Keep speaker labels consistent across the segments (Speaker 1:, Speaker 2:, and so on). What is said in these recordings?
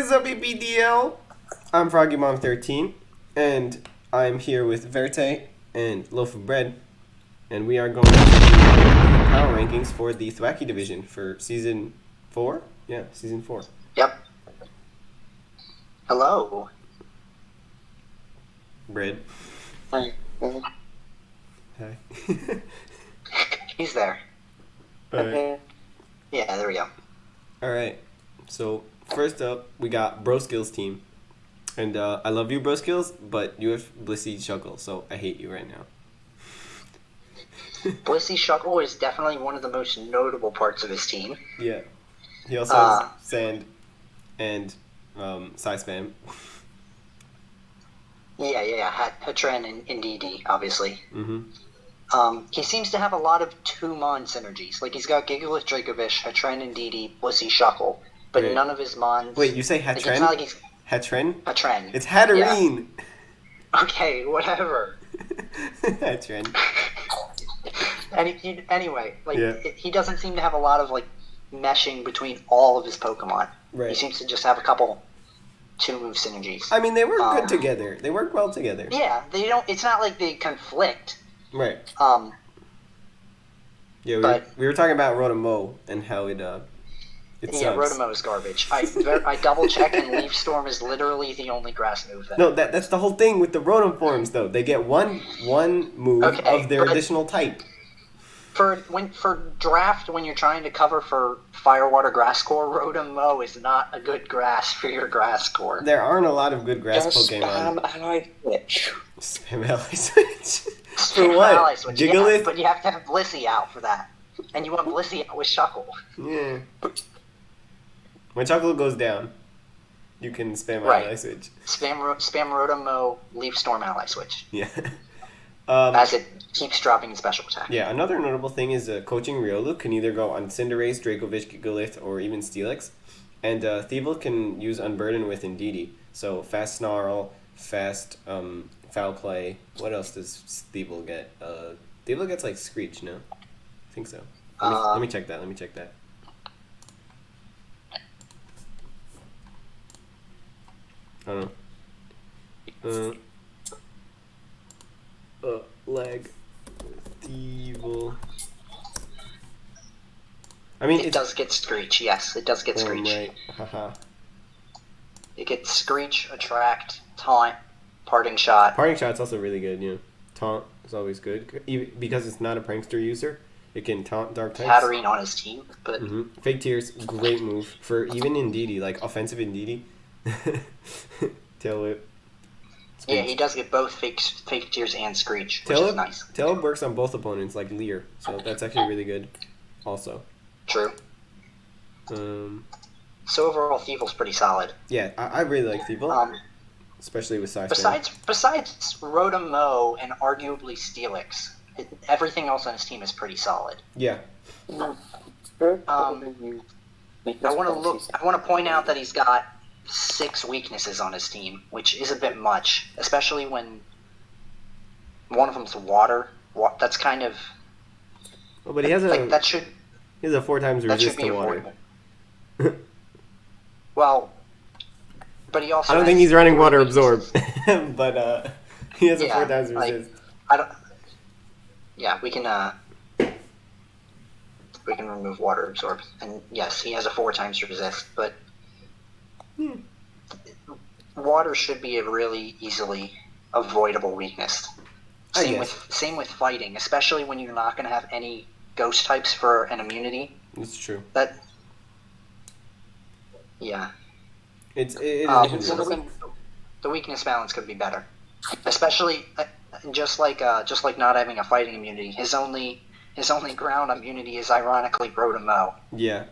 Speaker 1: is up, APDL? I'm FroggyMom13, and I'm here with Verte and Loaf of Bread, and we are going to do power rankings for the Thwackey division for Season 4? Yeah, Season 4.
Speaker 2: Yep. Hello.
Speaker 1: Bread.
Speaker 2: Hi.
Speaker 1: Hi.
Speaker 2: He's there.
Speaker 1: Alright.
Speaker 2: Yeah, there we go.
Speaker 1: Alright, so first up, we got Broskill's team. And I love you, Broskills, but you have Blissey Shuckle, so I hate you right now.
Speaker 2: Blissey Shuckle is definitely one of the most notable parts of his team.
Speaker 1: Yeah. He also has Sand and Psy Spam.
Speaker 2: Yeah. Hatren and DD, obviously.
Speaker 1: Mm-hmm.
Speaker 2: He seems to have a lot of 2-mon synergies. Like, he's got Gigalith, Dracovish, Hatren and DD, Blissey Shuckle, but
Speaker 1: Wait.
Speaker 2: none of his mons...
Speaker 1: Wait, you say Hatren?
Speaker 2: Like, it's not like he's...
Speaker 1: Hatren?
Speaker 2: Hatren.
Speaker 1: It's Hatterene!
Speaker 2: Yeah. Okay, whatever.
Speaker 1: Hatren.
Speaker 2: Anyway, like,
Speaker 1: Yeah.
Speaker 2: he doesn't seem to have a lot of, like, meshing between all of his Pokemon.
Speaker 1: Right.
Speaker 2: He seems to just have a couple 2-move synergies.
Speaker 1: I mean, they work good together. They work well together.
Speaker 2: Yeah, they don't... It's not like they conflict.
Speaker 1: Right. Yeah,
Speaker 2: but,
Speaker 1: we were talking about Rotom and how it sucks.
Speaker 2: Yeah, Rotom is garbage. I double-checked, and Leaf Storm is literally the only grass move.
Speaker 1: No, that's the whole thing with the Rotom forms, though. They get one move of their additional type.
Speaker 2: For draft, when you're trying to cover for Fire, Water, Grass Core, Rotom is not a good grass for your grass core.
Speaker 1: There aren't a lot of good grass Pokemon.
Speaker 3: Spam Ally Switch.
Speaker 1: Spam Ally Switch? For
Speaker 2: Spam
Speaker 1: what?
Speaker 2: Ally Switch,
Speaker 1: Gigalith?
Speaker 2: Yeah, but you have to have Blissey out for that. And you want Blissey out with Shuckle.
Speaker 1: Yeah. When Chocolate goes down, you can spam Ally Switch.
Speaker 2: Spam Rotom, Leaf Storm Ally Switch.
Speaker 1: Yeah.
Speaker 2: As it keeps dropping in special attack.
Speaker 1: Yeah, another notable thing is coaching Riolu can either go on Cinderace, Dracovish, Gigalith, or even Steelix. And Thievul can use Unburden with Indeedee. So fast Snarl, fast Foul Play. What else does Thievul get? Thievul gets like Screech, no? I think so. Let me check that. I don't know. Lag. Thievul. I mean,
Speaker 2: it does get Screech, yes. It does get Screech.
Speaker 1: Right. Haha.
Speaker 2: It gets Screech, Attract, Taunt, Parting Shot.
Speaker 1: Parting Shot's also really good, you know. Taunt is always good. Even because it's not a Prankster user, it can taunt Dark types.
Speaker 2: Hatterene on his team, but...
Speaker 1: Fake Tears, great move. For even Indeedee, like offensive Indeedee. Tail Whip.
Speaker 2: Yeah, he does get both fake Tears and Screech, which is nice.
Speaker 1: Tail Whip works on both opponents, like Leer, so that's actually really good also.
Speaker 2: True. So overall, Thievul's pretty solid.
Speaker 1: Yeah, I really like Thievul, especially with Scythe.
Speaker 2: Besides Rotom and arguably Steelix, everything else on his team is pretty solid.
Speaker 1: Yeah.
Speaker 2: I want to point out that he's got 6 weaknesses on his team, which is a bit much, especially when one of them's water. That's kind of...
Speaker 1: Well, but he has a...
Speaker 2: that should...
Speaker 1: He has a 4 times resist to water.
Speaker 2: Well, but he also...
Speaker 1: I don't think he's running Water Absorb, but he has a 4 times resist.
Speaker 2: Yeah, we can remove Water Absorb, and yes, he has a 4 times resist, but water should be a really easily avoidable weakness. Same with fighting, especially when you're not going to have any ghost types for an immunity.
Speaker 1: It's true.
Speaker 2: Yeah.
Speaker 1: The
Speaker 2: weakness balance could be better, especially just like not having a fighting immunity. His only ground immunity is ironically Rotom.
Speaker 1: Yeah.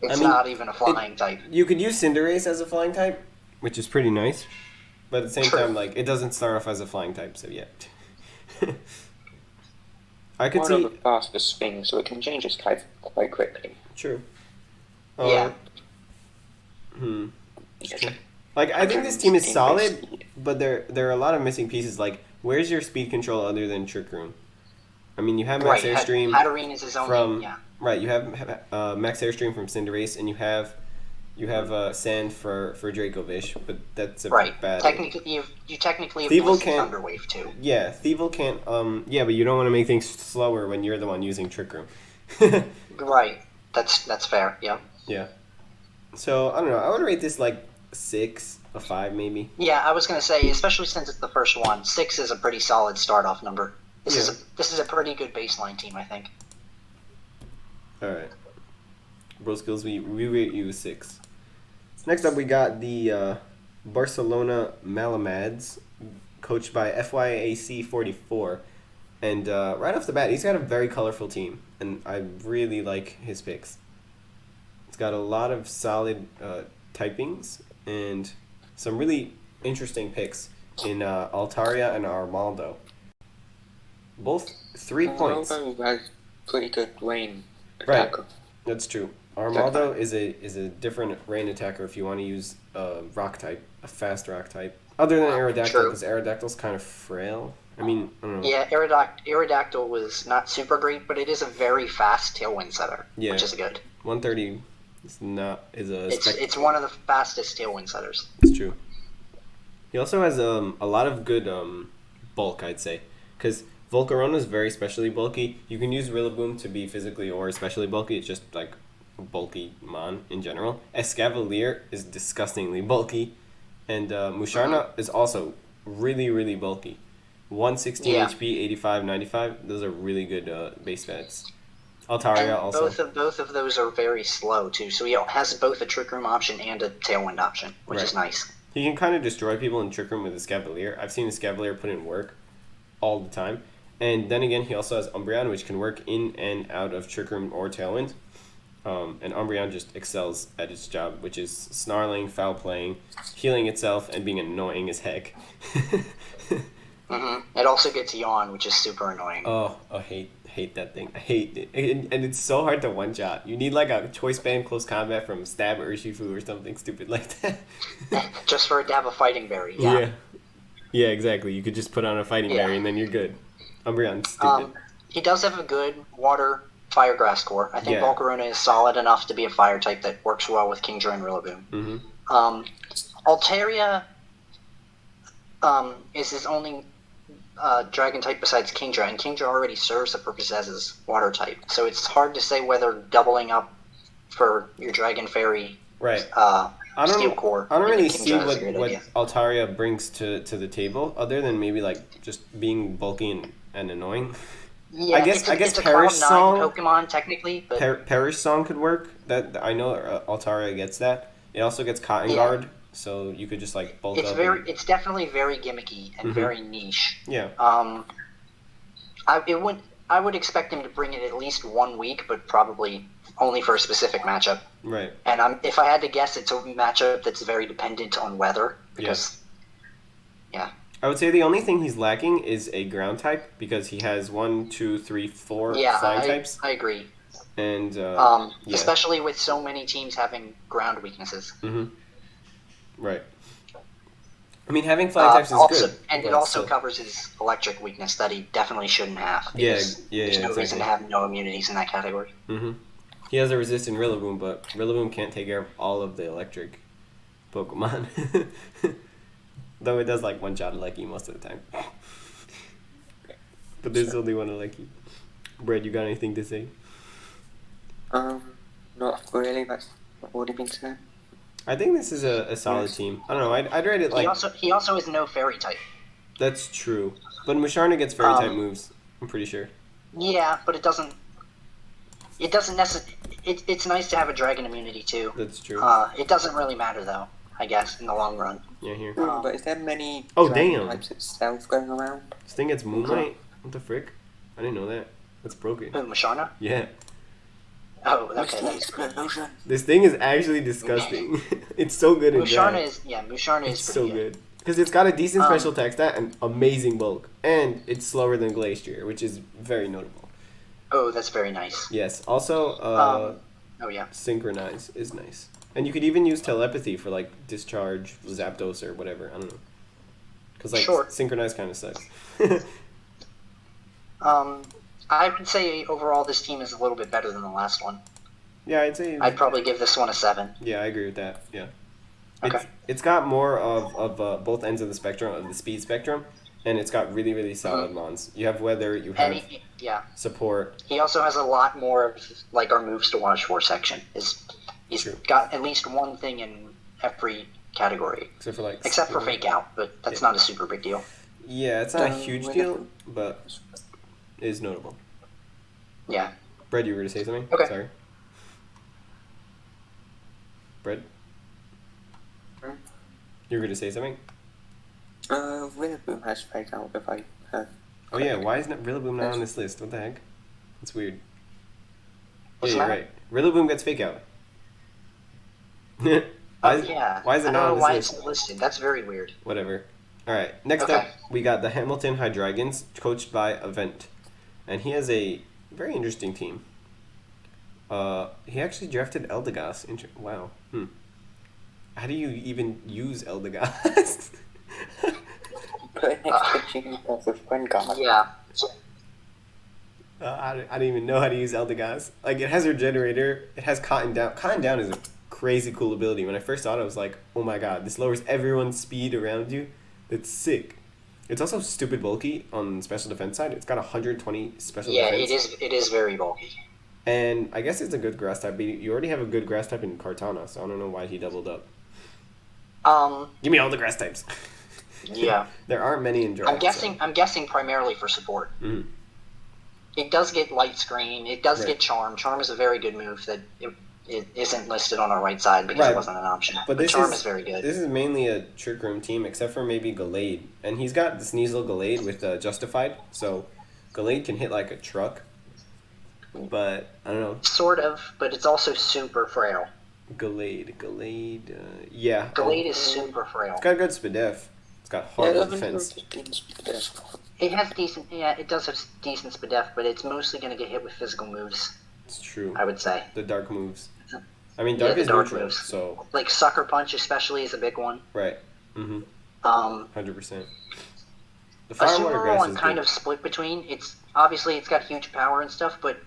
Speaker 2: It's not even a flying type.
Speaker 1: You could use Cinderace as a flying type, which is pretty nice, but at the same time, like, it doesn't start off as a flying type, so yeah. I could see
Speaker 3: a faster swing, so it can change its type quite quickly.
Speaker 1: True.
Speaker 2: Yeah.
Speaker 1: Like, I think this team is solid, but there are a lot of missing pieces. Like, where's your speed control other than Trick Room? I mean, you have Max Airstream
Speaker 2: Hatterene is his own.
Speaker 1: Right, you have Max Airstream from Cinderace, and you have You have Sand for Dracovish, but that's a
Speaker 2: Right.
Speaker 1: bad.
Speaker 2: Technically, you technically have
Speaker 1: Thievul
Speaker 2: Blizzard
Speaker 1: can't-
Speaker 2: Thunder Wave too.
Speaker 1: Yeah, Thievul can't. Yeah, but you don't want to make things slower when you're the one using Trick Room.
Speaker 2: Right. That's fair. Yeah.
Speaker 1: Yeah. So I don't know. I would rate this like 6, a 5 maybe.
Speaker 2: Yeah, I was gonna say, especially since it's the first one, 6 is a pretty solid start-off number. This is a pretty good baseline team, I think.
Speaker 1: All right. Bro Skills, we rate you a 6. Next up, we got the Barcelona Malamads, coached by FYAC44. And right off the bat, he's got a very colorful team, and I really like his picks. It's got a lot of solid typings and some really interesting picks in Altaria and Armaldo. Both 3 points.
Speaker 3: Armaldo has pretty good rain
Speaker 1: Right.
Speaker 3: attacker.
Speaker 1: That's true. Armaldo is a different rain attacker if you want to use a rock type, a fast rock type. Other than Aerodactyl,
Speaker 2: True.
Speaker 1: because Aerodactyl's kind of frail. I mean, I don't know.
Speaker 2: Yeah, Aerodactyl was not super great, but it is a very fast Tailwind setter,
Speaker 1: Yeah.
Speaker 2: which is good.
Speaker 1: 130 is a
Speaker 2: It's one of the fastest Tailwind setters.
Speaker 1: It's true. He also has a lot of good bulk, I'd say, because Volcarona is very specially bulky. You can use Rillaboom to be physically or especially bulky. It's just like a bulky mon in general. Escavalier is disgustingly bulky, and Musharna is also really, really bulky. 116
Speaker 2: Yeah.
Speaker 1: HP, 85, 95. Those are really good base stats. Altaria
Speaker 2: And
Speaker 1: also.
Speaker 2: both of those are very slow too. So he has both a Trick Room option and a Tailwind option, which is nice.
Speaker 1: He can kind of destroy people in Trick Room with Escavalier. I've seen Escavalier put in work all the time. And then again, he also has Umbreon, which can work in and out of Trick Room or Tailwind. And Umbreon just excels at its job, which is snarling, foul playing, healing itself, and being annoying as heck.
Speaker 2: It also gets Yawn, which is super annoying.
Speaker 1: Oh, I hate that thing. I hate it. And it's so hard to one-shot. You need like a choice band close combat from Stab or Urshifu or something stupid like that.
Speaker 2: Just for it to have a Fighting Berry. Yeah.
Speaker 1: Yeah, exactly. You could just put on a Fighting Berry and then you're good. Umbreon's stupid.
Speaker 2: He does have a good Water Fire Grass core. I think Volcarona is solid enough to be a fire type that works well with Kingdra and Rillaboom. Altaria is his only dragon type besides Kingdra, and Kingdra already serves the purpose as his water type. So it's hard to say whether doubling up for your Dragon Fairy Steel Core.
Speaker 1: I don't really
Speaker 2: Kingdra
Speaker 1: see
Speaker 2: is a
Speaker 1: what
Speaker 2: great idea.
Speaker 1: Altaria brings to the table, other than maybe like just being bulky and annoying.
Speaker 2: Yeah,
Speaker 1: I guess
Speaker 2: it's a
Speaker 1: Perish
Speaker 2: Cloud9
Speaker 1: Song
Speaker 2: Pokemon technically, but
Speaker 1: Perish Song could work. That I know Altaria gets that. It also gets Cotton Guard, so you could just like bulk up.
Speaker 2: It's definitely very gimmicky and very niche.
Speaker 1: Yeah.
Speaker 2: I would expect him to bring it at least 1 week, but probably only for a specific matchup.
Speaker 1: Right.
Speaker 2: And if I had to guess, it's a matchup that's very dependent on weather because. Yeah.
Speaker 1: I would say the only thing he's lacking is a ground type because he has 1, 2, 3, 4 flying types.
Speaker 2: I agree.
Speaker 1: And
Speaker 2: especially with so many teams having ground weaknesses.
Speaker 1: Right. I mean, having flying types is good.
Speaker 2: And it also covers his electric weakness that he definitely shouldn't have. There's no reason to have no immunities in that category.
Speaker 1: He has a resistant Rillaboom, but Rillaboom can't take care of all of the electric Pokemon. Though it does like one-shot a Lecky most of the time. But there's only one Lecky. Brad, you got anything to say?
Speaker 3: Not really. That's already been said.
Speaker 1: I think this is a solid team. I don't know. I'd rate it like.
Speaker 2: He also is no fairy type.
Speaker 1: That's true, but Musharna gets fairy type moves. I'm pretty sure.
Speaker 2: Yeah, but it doesn't. It doesn't necessarily. It's nice to have a dragon immunity too.
Speaker 1: That's true.
Speaker 2: It doesn't really matter though. I guess in the long run.
Speaker 1: Yeah, here.
Speaker 3: But is there many
Speaker 1: damn
Speaker 3: types itself going around?
Speaker 1: This thing gets Moonlight. What the frick? I didn't know that. That's broken.
Speaker 2: Who, Musharna?
Speaker 1: Yeah.
Speaker 2: Oh, okay. That's good.
Speaker 1: This thing is actually disgusting. It's so good in
Speaker 2: Musharna is pretty
Speaker 1: so good. Because it's got a decent special attack stat and amazing bulk. And it's slower than Glacier, which is very notable.
Speaker 2: Oh, that's very nice.
Speaker 1: Yes. Also,
Speaker 2: oh yeah.
Speaker 1: Synchronize is nice. And you could even use Telepathy for like Discharge, Zapdos, or whatever. I don't know. Because like Synchronize kind of sucks.
Speaker 2: I would say overall this team is a little bit better than the last one.
Speaker 1: Yeah, I'd say...
Speaker 2: I'd probably give this one a 7.
Speaker 1: Yeah, I agree with that, yeah.
Speaker 2: Okay.
Speaker 1: It's got more of both ends of the spectrum, of the speed spectrum, and it's got really, really solid mons. You have weather, you have support.
Speaker 2: He also has a lot more of, like, our moves to watch for section. He's
Speaker 1: True.
Speaker 2: got at least one thing in every category. Except for Fake Out, but that's not a super big deal.
Speaker 1: Yeah, it's not a huge deal, but it is notable.
Speaker 2: Yeah.
Speaker 1: Brad, you were going to say something?
Speaker 2: Okay.
Speaker 1: Sorry. Brad? You were going to say something?
Speaker 3: Rillaboom has Fake Out if I have...
Speaker 1: Oh yeah, why isn't Rillaboom not on this list? What the heck? That's weird.
Speaker 2: What's
Speaker 1: you're right. Rillaboom gets Fake Out. Why is it not on this list?
Speaker 2: I don't know why it's listed. That's very weird.
Speaker 1: Whatever. Alright, next up, we got the Hamilton Hydreigons, coached by Event. And he has a very interesting team. He actually drafted Eldegoss. Wow. How do you even use Eldegoss?
Speaker 3: Put it next to Jigglypuff with Rengar.
Speaker 2: Yeah.
Speaker 1: I don't even know how to use Eldegoss. Like, it has Regenerator. It has Cotton Down. Cotton Down is a crazy cool ability. When I first saw it, I was like, oh my god, this lowers everyone's speed around you. That's sick. It's also stupid bulky on special defense side. It's got 120 special defense.
Speaker 2: Yeah, it is very bulky.
Speaker 1: And I guess it's a good grass type, but you already have a good grass type in Kartana, so I don't know why he doubled up.
Speaker 2: Give
Speaker 1: me all the grass types.
Speaker 2: Yeah.
Speaker 1: There aren't many in draft.
Speaker 2: I'm guessing primarily for support.
Speaker 1: Mm-hmm.
Speaker 2: It does get Light Screen. It does get Charm. Charm is a very good move that it isn't listed on our right side because it wasn't an option. But Charm is very good.
Speaker 1: This is mainly a Trick Room team, except for maybe Gallade. And he's got the Sneasel Gallade with Justified, so Gallade can hit like a truck. But, I don't know.
Speaker 2: Sort of, but it's also super frail.
Speaker 1: Gallade, yeah.
Speaker 2: Gallade is super frail.
Speaker 1: It's got good Spadef. It's got horrible defense.
Speaker 2: It has decent, it does have decent Spadef, but it's mostly going to get hit with physical moves.
Speaker 1: It's true.
Speaker 2: I would say.
Speaker 1: The dark moves. I mean, dark is
Speaker 2: dark
Speaker 1: neutral,
Speaker 2: moves.
Speaker 1: So...
Speaker 2: Like Sucker Punch especially is a big one.
Speaker 1: Right. 100%. The
Speaker 2: Firewater Grass one kind of split between. It's got huge power and stuff, but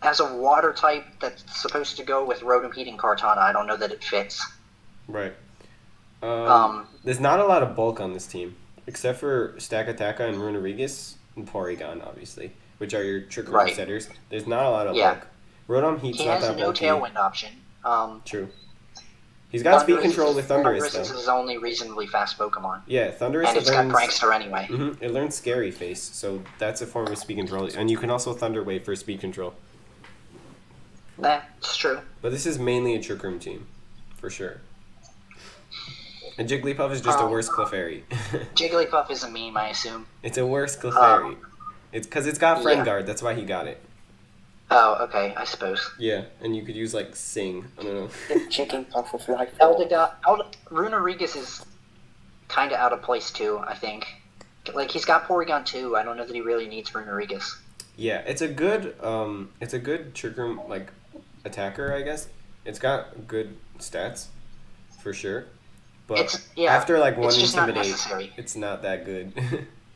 Speaker 2: as a water type that's supposed to go with Rotom and Kartana, I don't know that it fits.
Speaker 1: Right. There's not a lot of bulk on this team, except for Stakataka and Runerigus and Porygon, obviously, which are your Trick Room setters. There's not a lot of bulk. Rotom Heat's not that bulky.
Speaker 2: He has no Tailwind option.
Speaker 1: True. He's got speed control with Thunderous, though.
Speaker 2: Thunderous is his only reasonably fast Pokemon.
Speaker 1: Yeah, Thunderous.
Speaker 2: And it's got Prankster anyway.
Speaker 1: It learns Scary Face, so that's a form of speed control. And you can also Thunder Wave for speed control.
Speaker 2: That's true.
Speaker 1: But this is mainly a Trick Room team, for sure. And Jigglypuff is just a worse Clefairy.
Speaker 2: Jigglypuff is a meme, I assume.
Speaker 1: It's a worse Clefairy. It's because it's got Friend Guard, that's why he got it.
Speaker 2: Oh, okay, I suppose.
Speaker 1: Yeah, and you could use, like, Sing. I don't know.
Speaker 3: Jigglypuff with Life.
Speaker 2: Runerigus is kind of out of place, too, I think. Like, he's got Porygon, too. I don't know that he really needs Runerigus.
Speaker 1: Yeah, it's a good Trick Room, like, attacker, I guess. It's got good stats, for sure. But after like one Intimidate, it's not that good.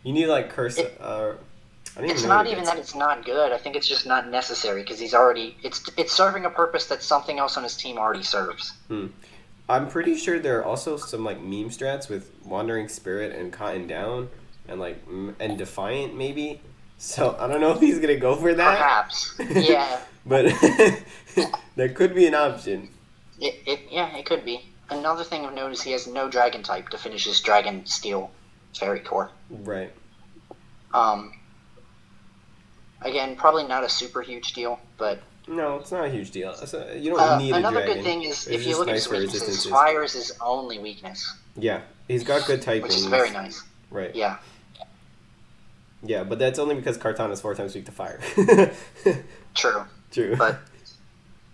Speaker 1: You need like Curse.
Speaker 2: It's not even that it's not good. I think it's just not necessary because he's already. It's serving a purpose that something else on his team already serves.
Speaker 1: I'm pretty sure there are also some like meme strats with Wandering Spirit and Cotton Down and like and Defiant maybe. So I don't know if he's gonna go for that.
Speaker 2: Perhaps. Yeah.
Speaker 1: But that could be an option.
Speaker 2: It could be. Another thing of note is he has no Dragon type to finish his Dragon Steel Fairy Core.
Speaker 1: Right.
Speaker 2: Again, probably not a super huge deal, but...
Speaker 1: No, it's not a huge deal. You don't need a Dragon.
Speaker 2: Another good thing is, if you look at his weaknesses, Fire is his only weakness.
Speaker 1: Yeah, he's got good typing.
Speaker 2: Which is very nice.
Speaker 1: Right.
Speaker 2: Yeah.
Speaker 1: Yeah, but that's only because Kartana is 4 times weak to Fire.
Speaker 2: True. But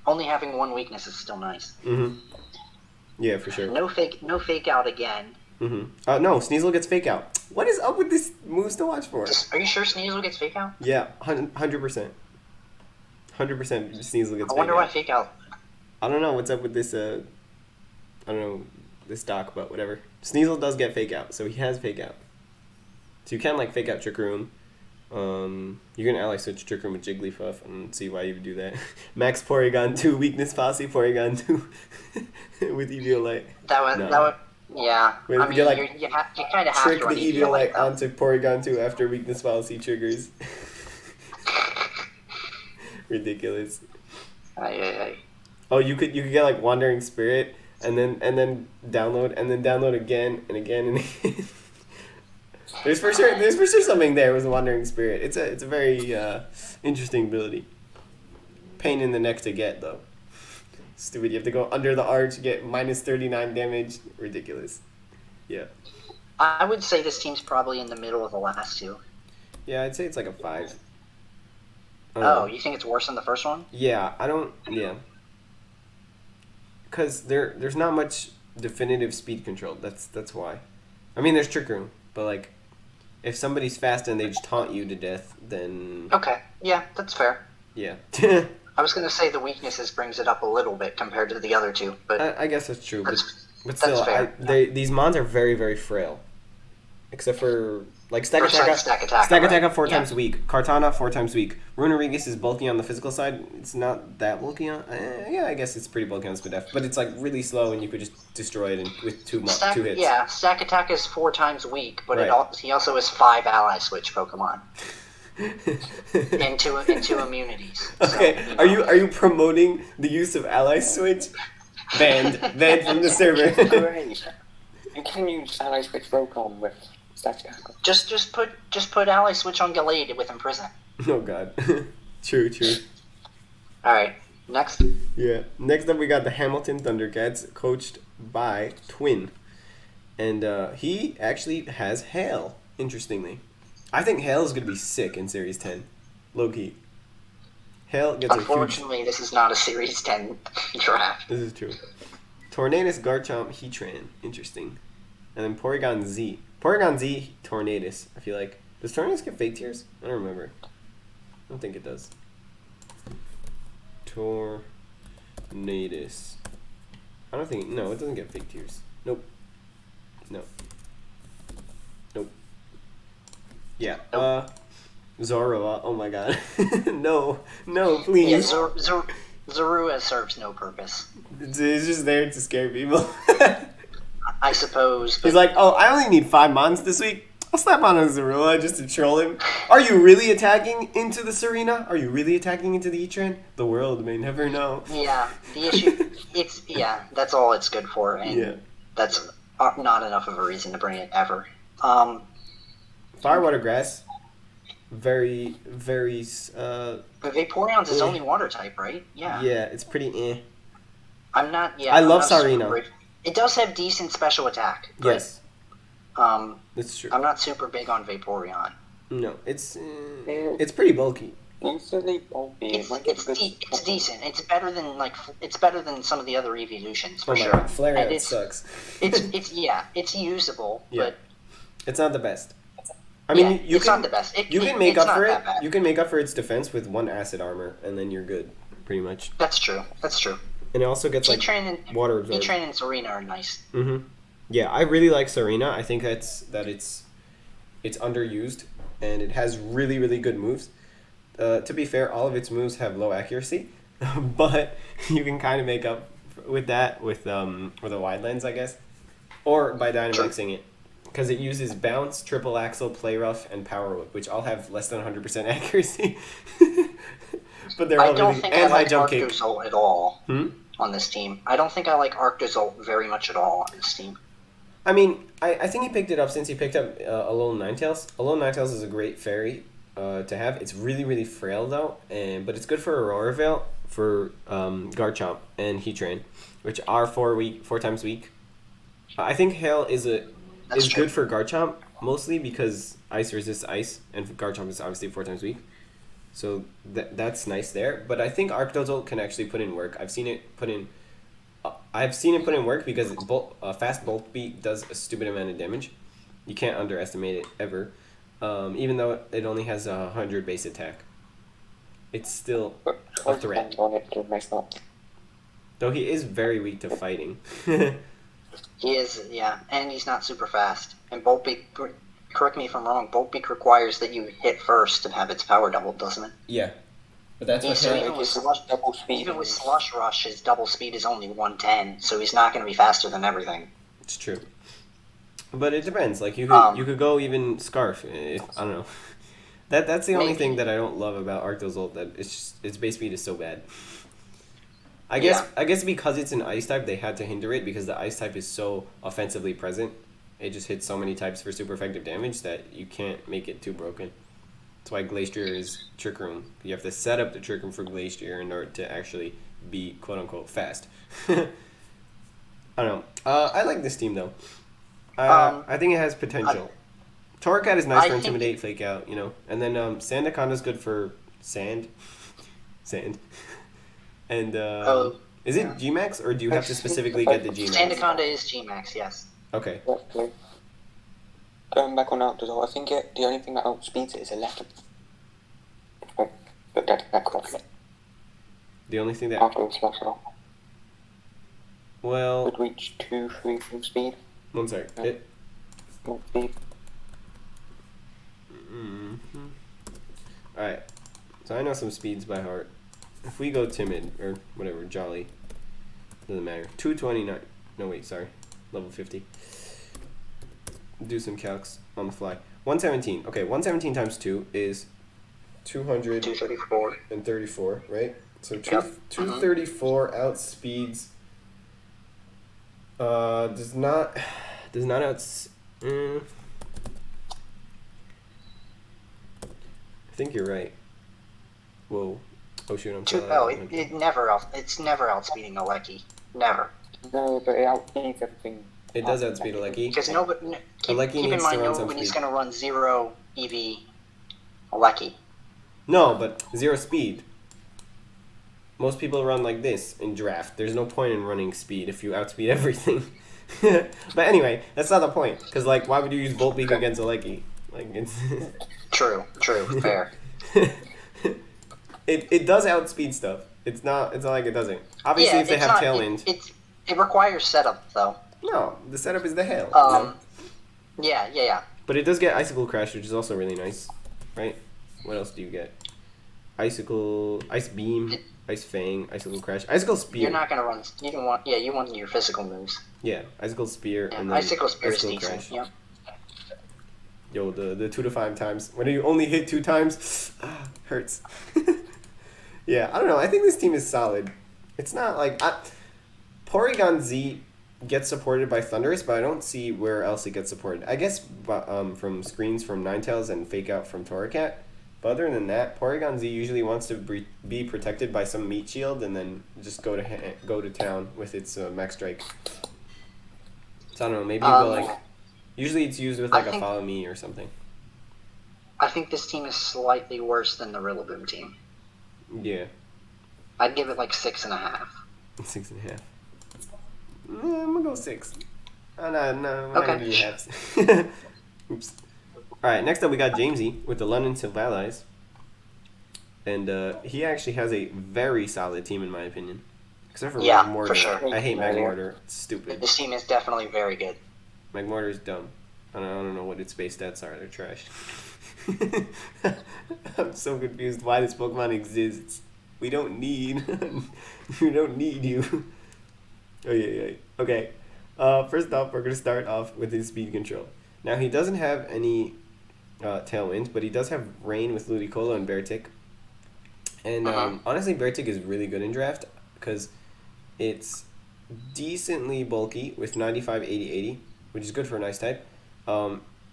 Speaker 2: only having one weakness is still nice.
Speaker 1: Yeah, for sure.
Speaker 2: No fake out again.
Speaker 1: No, Sneasel gets Fake Out. What is up with these moves to watch for?
Speaker 2: Are you sure Sneasel gets Fake Out?
Speaker 1: Yeah, 100%. 100% Sneasel gets Fake Out.
Speaker 2: I wonder why Fake Out.
Speaker 1: I don't know what's up with this, I don't know, this doc, but whatever. Sneasel does get Fake Out, so he has Fake Out. So you can, like, Fake Out Trick Room. You can ally switch Trick Room with Jigglypuff and see why you would do that. Max Porygon 2, Weakness Posse, Porygon 2 with Eviolite.
Speaker 2: That would, yeah.
Speaker 1: Wait,
Speaker 2: I mean,
Speaker 1: you
Speaker 2: kind of have
Speaker 1: trick
Speaker 2: to
Speaker 1: the Eviolite onto Porygon 2 after Weakness Policy triggers. Ridiculous.
Speaker 2: Aye.
Speaker 1: Oh, you could get like Wandering Spirit and then download again and again and again. There's for sure something there with Wandering Spirit. It's a very interesting ability. Pain in the neck to get though. Stupid. You have to go under the arch, get minus 39 damage. Ridiculous. Yeah.
Speaker 2: I would say this team's probably in the middle of the last two.
Speaker 1: Yeah, I'd say it's like a 5.
Speaker 2: Oh, you think it's worse than the first one?
Speaker 1: Yeah, yeah. Because there's not much definitive speed control. That's why. I mean, there's Trick Room, but like, if somebody's fast and they just taunt you to death, then...
Speaker 2: Okay, yeah, that's fair.
Speaker 1: Yeah.
Speaker 2: I was going to say the weaknesses brings it up a little bit compared to the other two, but...
Speaker 1: I guess that's true, but still, these mons are very, very frail. Except for, like, Stack Attack up 4 times a week. Kartana, 4 times a week. Runerigus is bulky on the physical side. It's not that bulky on... yeah, I guess it's pretty bulky on Spadef. But it's, like, really slow, and you could just destroy it with two hits.
Speaker 2: Yeah, Stack Attack is 4 times a week, but he also has 5 ally switch Pokemon. into immunities.
Speaker 1: Okay, so, are you promoting the use of ally switch? Banned from the server.
Speaker 3: Great. You can use ally switch Rokon with Stack Attack.
Speaker 2: Just put ally switch on Gallade with Imprison.
Speaker 1: Oh god. True.
Speaker 2: Alright, next.
Speaker 1: Yeah. Next up we got the Hamilton Thundercats, coached by Twin. And he actually has Hail, interestingly. I think Hail is going to be sick in Series 10. Low-key. Hail gets
Speaker 2: Unfortunately, this is not a Series 10 draft.
Speaker 1: This is true. Tornadus, Garchomp, Heatran. Interesting. And then Porygon Z. Porygon Z, Tornadus. I feel like... Does Tornadus get Fake Tears? I don't remember. I don't think it does. Tornadus. I don't think... No, it doesn't get Fake Tears. Nope. Yeah. Zorua. Oh my god. No, please.
Speaker 2: Yeah, Zorua serves no purpose.
Speaker 1: It's just there to scare people.
Speaker 2: I suppose.
Speaker 1: He's like, oh, I only need 5 mons this week. I'll slap on a Zorua just to troll him. Are you really attacking into the Serena? Are you really attacking into the Heatran? The world may never know.
Speaker 2: Yeah, the issue, that's all it's good for, and that's not enough of a reason to bring it ever.
Speaker 1: Fire, Water, Grass. Very, very...
Speaker 2: Vaporeon's is only water type, right? Yeah.
Speaker 1: Yeah, it's pretty eh.
Speaker 2: I
Speaker 1: love Sarina.
Speaker 2: It does have decent special attack. But,
Speaker 1: yes. That's true.
Speaker 2: I'm not super big on Vaporeon.
Speaker 1: No, it's pretty bulky.
Speaker 2: It's decent. It's better than some of the other evolutions for sure.
Speaker 1: Flare sucks.
Speaker 2: It's usable, but
Speaker 1: it's not the best. I mean,
Speaker 2: it's not the best.
Speaker 1: You can make up for it. You can make up for its defense with 1 acid armor, and then you're good, pretty much.
Speaker 2: That's true.
Speaker 1: And it also gets water absorb.
Speaker 2: Heatran and Serena are nice.
Speaker 1: Mm-hmm. Yeah, I really like Serena. I think it's underused, and it has really, really good moves. To be fair, all of its moves have low accuracy, but you can kind of make up with that with a wide lens, I guess, or by Dynamaxing it. Because it uses Bounce, Triple Axle, Play Rough, and Power Whip, which all have less than 100% accuracy. But they're all really... And high jump kick.
Speaker 2: I don't think I like Arctozolt at all on this team. I don't think I like Arctozolt very much at all on this team.
Speaker 1: I mean, I think he picked it up since he picked up Alolan Ninetales. Alolan Ninetales is a great fairy to have. It's really, really frail, though. But it's good for Aurora Veil, for Garchomp, and Heatran, which are 4 times weak. I think Hail is good for Garchomp, mostly because Ice resists Ice, and Garchomp is obviously 4 times weak. So that's nice there. But I think Arctozolt can actually put in work. I've seen it put in work because Fast Bolt Beat does a stupid amount of damage. You can't underestimate it ever. Even though it only has 100 base attack. It's still a threat. Though he is very weak to fighting.
Speaker 2: He is, yeah, and he's not super fast. And Bolt Beat correct me if I'm wrong, Bolt Beak requires that you hit first and have its power doubled, doesn't it?
Speaker 1: Yeah. But that's what
Speaker 2: so even with Slush Rush, his double speed is only 110, so he's not going to be faster than everything.
Speaker 1: It's true. But it depends. Like, you could go even Scarf. I don't know. That's the only thing that I don't love about Arcto's ult, that its base speed is so bad. I guess because it's an ice type, they had to hinder it because the ice type is so offensively present. It just hits so many types for super effective damage that you can't make it too broken. That's why Glacier is Trick Room. You have to set up the Trick Room for Glacier in order to actually be quote-unquote fast. I don't know. I like this team, though. I think it has potential. Torterras is nice for Intimidate, Fake Out, you know. And then Sandaconda's good for Sand. Sand. And is it G-Max, or do you have to specifically get the G-Max?
Speaker 2: Sandaconda is G-Max, yes.
Speaker 1: Okay.
Speaker 3: Going back on Arcto's, I think the only thing that outspeeds it is a left. Looked at that correctly.
Speaker 1: The only thing that...
Speaker 3: After slash it off.
Speaker 1: Well...
Speaker 3: Would reach 2-3 full speed.
Speaker 1: One sec.
Speaker 3: Yeah. Full speed.
Speaker 1: Mm-hmm. Alright. So I know some speeds by heart. If we go Timid, or whatever, Jolly, doesn't matter. 229. No, wait, sorry. Level 50. Do some calcs on the fly. 117. Okay, 117 times 2 is
Speaker 2: 234.
Speaker 1: And 34, right? So 234 outspeeds. Does not outs. I think you're right. Whoa. Oh shoot!
Speaker 2: It's never outspeeding a Lecky. Never.
Speaker 3: No, but it outspeeds everything.
Speaker 1: It does outspeed a Lecky.
Speaker 2: Because keep in mind, nobody's going to run 0 EV a Lecky.
Speaker 1: No, but 0 speed. Most people run like this in draft. There's no point in running speed if you outspeed everything. But anyway, that's not the point. Because, like, why would you use Bolt Beak against a Lecky? Like, it's...
Speaker 2: True, fair.
Speaker 1: It does outspeed stuff. It's not like it doesn't. Obviously, if they have Tailwind...
Speaker 2: It requires setup, though.
Speaker 1: No, the setup is the hell.
Speaker 2: Yeah.
Speaker 1: But it does get Icicle Crash, which is also really nice, right? What else do you get? Icicle, Ice Beam, Ice Fang, Icicle Crash, Icicle Spear.
Speaker 2: You're not gonna run. You want your physical moves.
Speaker 1: Yeah, Icicle Spear and then
Speaker 2: Icicle Spear is decent.
Speaker 1: Crash.
Speaker 2: Yeah.
Speaker 1: Yo, the 2 to 5 times. When you only hit 2 times, hurts. Yeah, I don't know. I think this team is solid. It's not like Porygon Z gets supported by Thundurus, but I don't see where else it gets supported. I guess from screens from Ninetales and Fake Out from Torterras. But other than that, Porygon Z usually wants to be protected by some meat shield and then just go to town with its Max Strike. So I don't know, maybe you go like... Usually it's used with like a Follow Me or something.
Speaker 2: I think this team is slightly worse than the Rillaboom team.
Speaker 1: Yeah.
Speaker 2: I'd give it like 6.5.
Speaker 1: 6.5. I'm gonna go 6. Oh, no, I'm not gonna do halves. Oops. Alright, next up we got Jamesy with the London Silvallys. And he actually has a very solid team in my opinion. Except for Magmortar.
Speaker 2: For sure.
Speaker 1: I hate Magmortar. It's stupid.
Speaker 2: This team is definitely very good.
Speaker 1: Magmortar is dumb. I don't know what its base stats are. They're trash. I'm so confused why this Pokemon exists. We don't need... we don't need you. Oh, yeah. Okay. First off, we're going to start off with his speed control. Now, he doesn't have any Tailwind, but he does have Rain with Ludicolo and Beartick. And honestly, Beartick is really good in draft because it's decently bulky with 95, 80, 80, which is good for a nice type.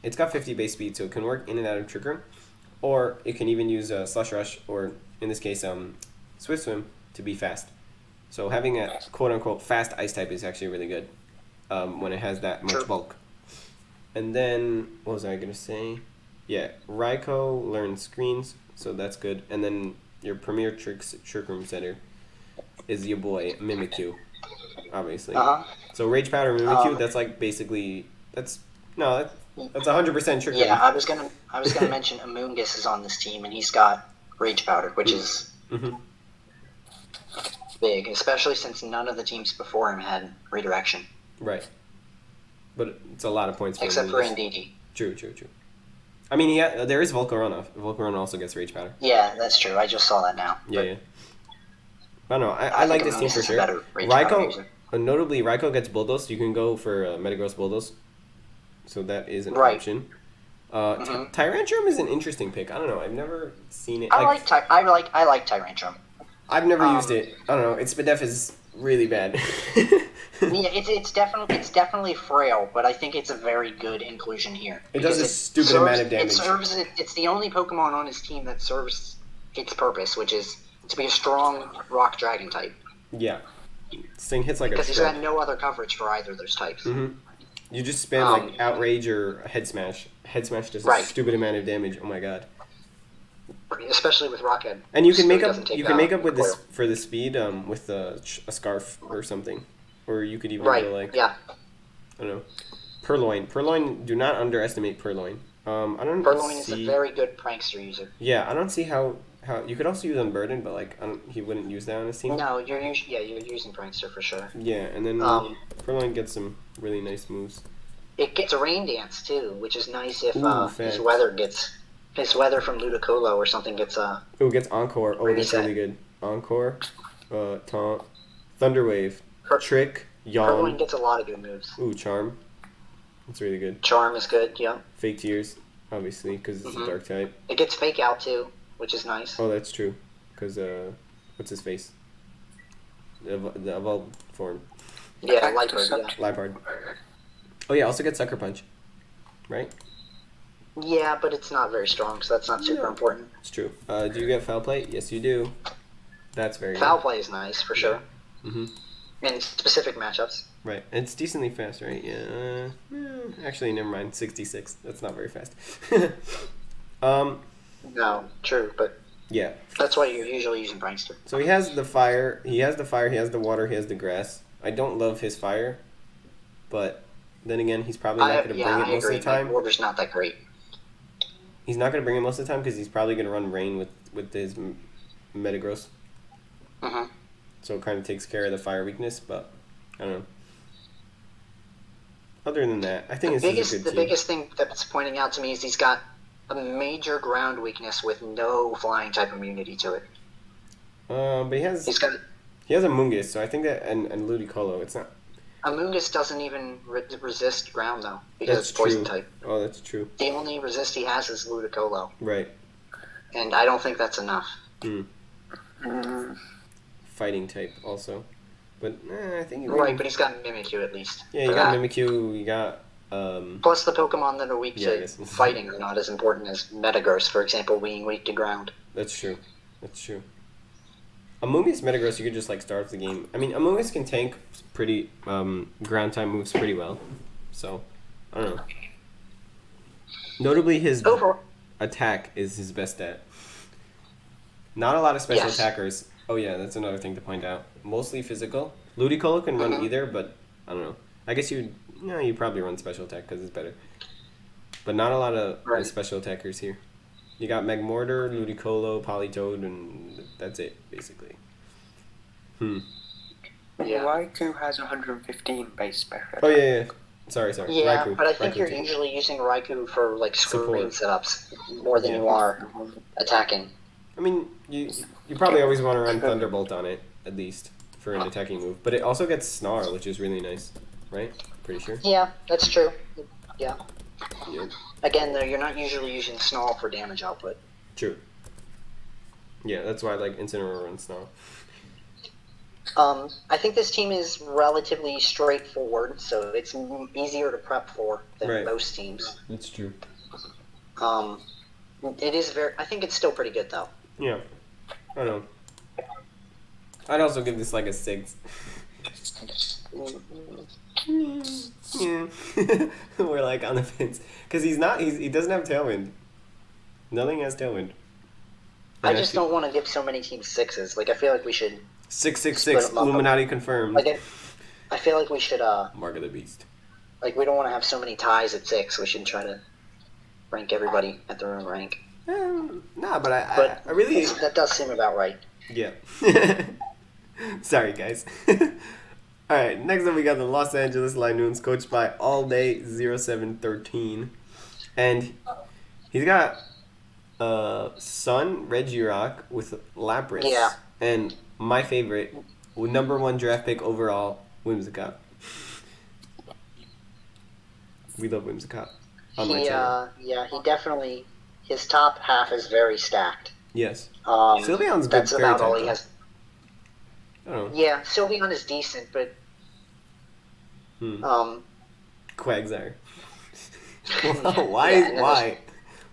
Speaker 1: It's got 50 base speed, so it can work in and out of Trick Room. Or it can even use Slush Rush, or in this case, Swift Swim to be fast. So having a quote-unquote fast ice type is actually really good when it has that much bulk. And then, what was I going to say? Yeah, Raikou learns screens, so that's good. And then your premier Trick Room setter is your boy, Mimikyu, obviously. So Rage Powder Mimikyu, that's like basically, that's 100% Trick Room.
Speaker 2: Yeah, I was gonna mention Amoonguss is on this team, and he's got Rage Powder, which is big, especially since none of the teams before him had Redirection.
Speaker 1: Right. But it's a lot of points for
Speaker 2: except for Indeedee.
Speaker 1: True. I mean, there is Volcarona. Volcarona also gets Rage Powder.
Speaker 2: Yeah, that's true. I just saw that now.
Speaker 1: Yeah. I don't know. I like this team for sure. Raikou, notably, Raikou gets Bulldoze. You can go for Metagross Bulldoze. So that is an option. Tyrantrum is an interesting pick. I don't know. I've never seen it.
Speaker 2: I like Tyrantrum.
Speaker 1: I've never used it. I don't know. Its Spadef is really bad.
Speaker 2: Yeah, it's definitely frail, but I think it's a very good inclusion here.
Speaker 1: It does a stupid amount of damage.
Speaker 2: It's the only Pokemon on his team that serves its purpose, which is to be a strong Rock Dragon type.
Speaker 1: Yeah. This thing hits like
Speaker 2: because he's got no other coverage for either of those types.
Speaker 1: Mm-hmm. You just spam like Outrage or Head Smash. Head Smash does a stupid amount of damage. Oh my god.
Speaker 2: Especially with Rockhead.
Speaker 1: And you can make up with this for the speed with a scarf or something, or you could even go like I don't know, Purloin. Do not underestimate Purloin.
Speaker 2: Purloin is a very good prankster user.
Speaker 1: Yeah, I don't see how you could also use Unburden, but like he wouldn't use that on his team.
Speaker 2: No, you're using prankster for sure.
Speaker 1: Yeah, and then Purloin gets some really nice moves.
Speaker 2: It gets a Rain Dance too, which is nice if his weather from Ludicolo or something gets
Speaker 1: gets Encore. Oh, that's really good. Encore, Taunt, Thunder Wave, Trick, Yawn.
Speaker 2: Purloin gets a lot of good moves.
Speaker 1: Ooh, Charm. That's really good.
Speaker 2: Charm is good, yeah.
Speaker 1: Fake Tears, obviously, because it's a dark type.
Speaker 2: It gets Fake Out too, which is nice.
Speaker 1: Oh, that's true. Because, what's his face? The evolved form.
Speaker 2: Yeah, Liepard.
Speaker 1: Oh, yeah, also gets Sucker Punch. Right?
Speaker 2: Yeah, but it's not very strong, so that's not super important.
Speaker 1: It's true. Do you get Foul Play? Yes, you do. That's very
Speaker 2: Foul Play is nice, for sure.
Speaker 1: Mm-hmm.
Speaker 2: In specific matchups.
Speaker 1: Right. It's decently fast, right? Yeah. Actually, never mind. 66. That's not very fast.
Speaker 2: No, true, but...
Speaker 1: Yeah.
Speaker 2: That's why you're usually using Prankster.
Speaker 1: So he has the fire, he has the water, he has the grass. I don't love his fire, but then again, he's probably not going to bring it most of the time.
Speaker 2: My water's not that great.
Speaker 1: He's not going to bring it most of the time because he's probably going to run Rain with his Metagross.
Speaker 2: Mm-hmm.
Speaker 1: So it kind of takes care of the fire weakness, but I don't know. Other than that, I think this is a good team.
Speaker 2: The biggest thing that's pointing out to me is he's got a major ground weakness with no flying type immunity to it.
Speaker 1: But he has a Mungus, so I think that and Ludicolo, it's not.
Speaker 2: A Mungus doesn't even resist ground though because it's poison type.
Speaker 1: Oh, that's true.
Speaker 2: The only resist he has is Ludicolo.
Speaker 1: Right.
Speaker 2: And I don't think that's enough.
Speaker 1: Fighting type also, but I think
Speaker 2: but he's got Mimikyu at least.
Speaker 1: Yeah, you got Mimikyu. You got.
Speaker 2: Plus, the Pokemon that are weak to fighting are not as important as Metagross, for example, being weak to ground.
Speaker 1: That's true. Amoonguss Metagross, you could just like start off the game. I mean, Amoonguss can tank pretty ground type moves pretty well, so I don't know. Notably, his attack is his best stat. Not a lot of special attackers. Oh yeah, that's another thing to point out. Mostly physical. Ludicolo can run either, but I don't know. I guess you probably run special attack because it's better. But not a lot of special attackers here. You got Magmortar, Ludicolo, Politoed, and that's it, basically.
Speaker 3: Yeah. Raikou has 115 base special attack.
Speaker 1: Oh, yeah. Sorry.
Speaker 2: Yeah,
Speaker 1: Raikou.
Speaker 2: But I think you're usually using Raikou for, like, screwing setups more than you are attacking.
Speaker 1: I mean, you probably always want to run Thunderbolt on it, at least, for an attacking move. But it also gets Snarl, which is really nice, right? Pretty sure.
Speaker 2: Yeah, that's true. Yeah.
Speaker 1: Yep.
Speaker 2: Again, though, you're not usually using Snarl for damage output.
Speaker 1: True. Yeah, that's why I like Incineroar and Snarl.
Speaker 2: I think this team is relatively straightforward, so it's easier to prep for than most teams.
Speaker 1: That's true.
Speaker 2: It is I think it's still pretty good, though.
Speaker 1: Yeah. I don't know. I'd also give this like a 6. Yeah. We're like on the fence. Because he doesn't have Tailwind. Nothing has Tailwind.
Speaker 2: I just don't want to give so many teams 6s. Like, I feel like we should...
Speaker 1: 666, Illuminati confirmed.
Speaker 2: Like, I feel like we should,
Speaker 1: Mark of the Beast.
Speaker 2: Like, we don't want to have so many ties at 6. We should try to rank everybody at their own rank.
Speaker 1: No, but I really...
Speaker 2: That does seem about right.
Speaker 1: Yeah. Sorry, guys. Alright, next up we got the Los Angeles Linoones, coached by All Day 0713. And He's got Sun Regirock with Lapras.
Speaker 2: Yeah.
Speaker 1: And my favorite, number 1 draft pick overall, Whimsicott. We love Whimsicott.
Speaker 2: He definitely, his top half is very stacked.
Speaker 1: Yes. Sylveon's good.
Speaker 2: That's about all he has.
Speaker 1: I don't know.
Speaker 2: Yeah, Sylveon is decent, but
Speaker 1: Quagsire.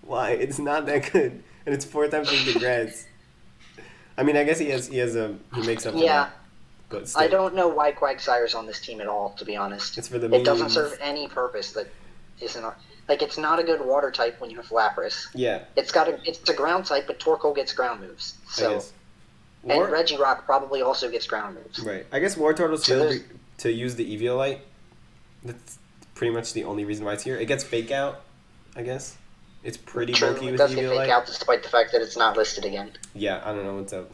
Speaker 1: Why? It's not that good, and it's 4 times as good grass. I mean, I guess he makes up for that. But still.
Speaker 2: I don't know why Quagsire's on this team at all, to be honest.
Speaker 1: It's for the
Speaker 2: It doesn't serve any purpose that isn't like it's not a good water type when you have Lapras.
Speaker 1: Yeah.
Speaker 2: It's a ground type, but Torkoal gets ground moves. So and Regirock probably also gets ground moves.
Speaker 1: Right. I guess Wartortle's to use the Eviolite. That's pretty much the only reason why it's here. It gets Fake Out, I guess. It's pretty bulky with Eviolite. It does get Fake
Speaker 2: Out despite the fact that it's not listed again.
Speaker 1: Yeah, I don't know what's up.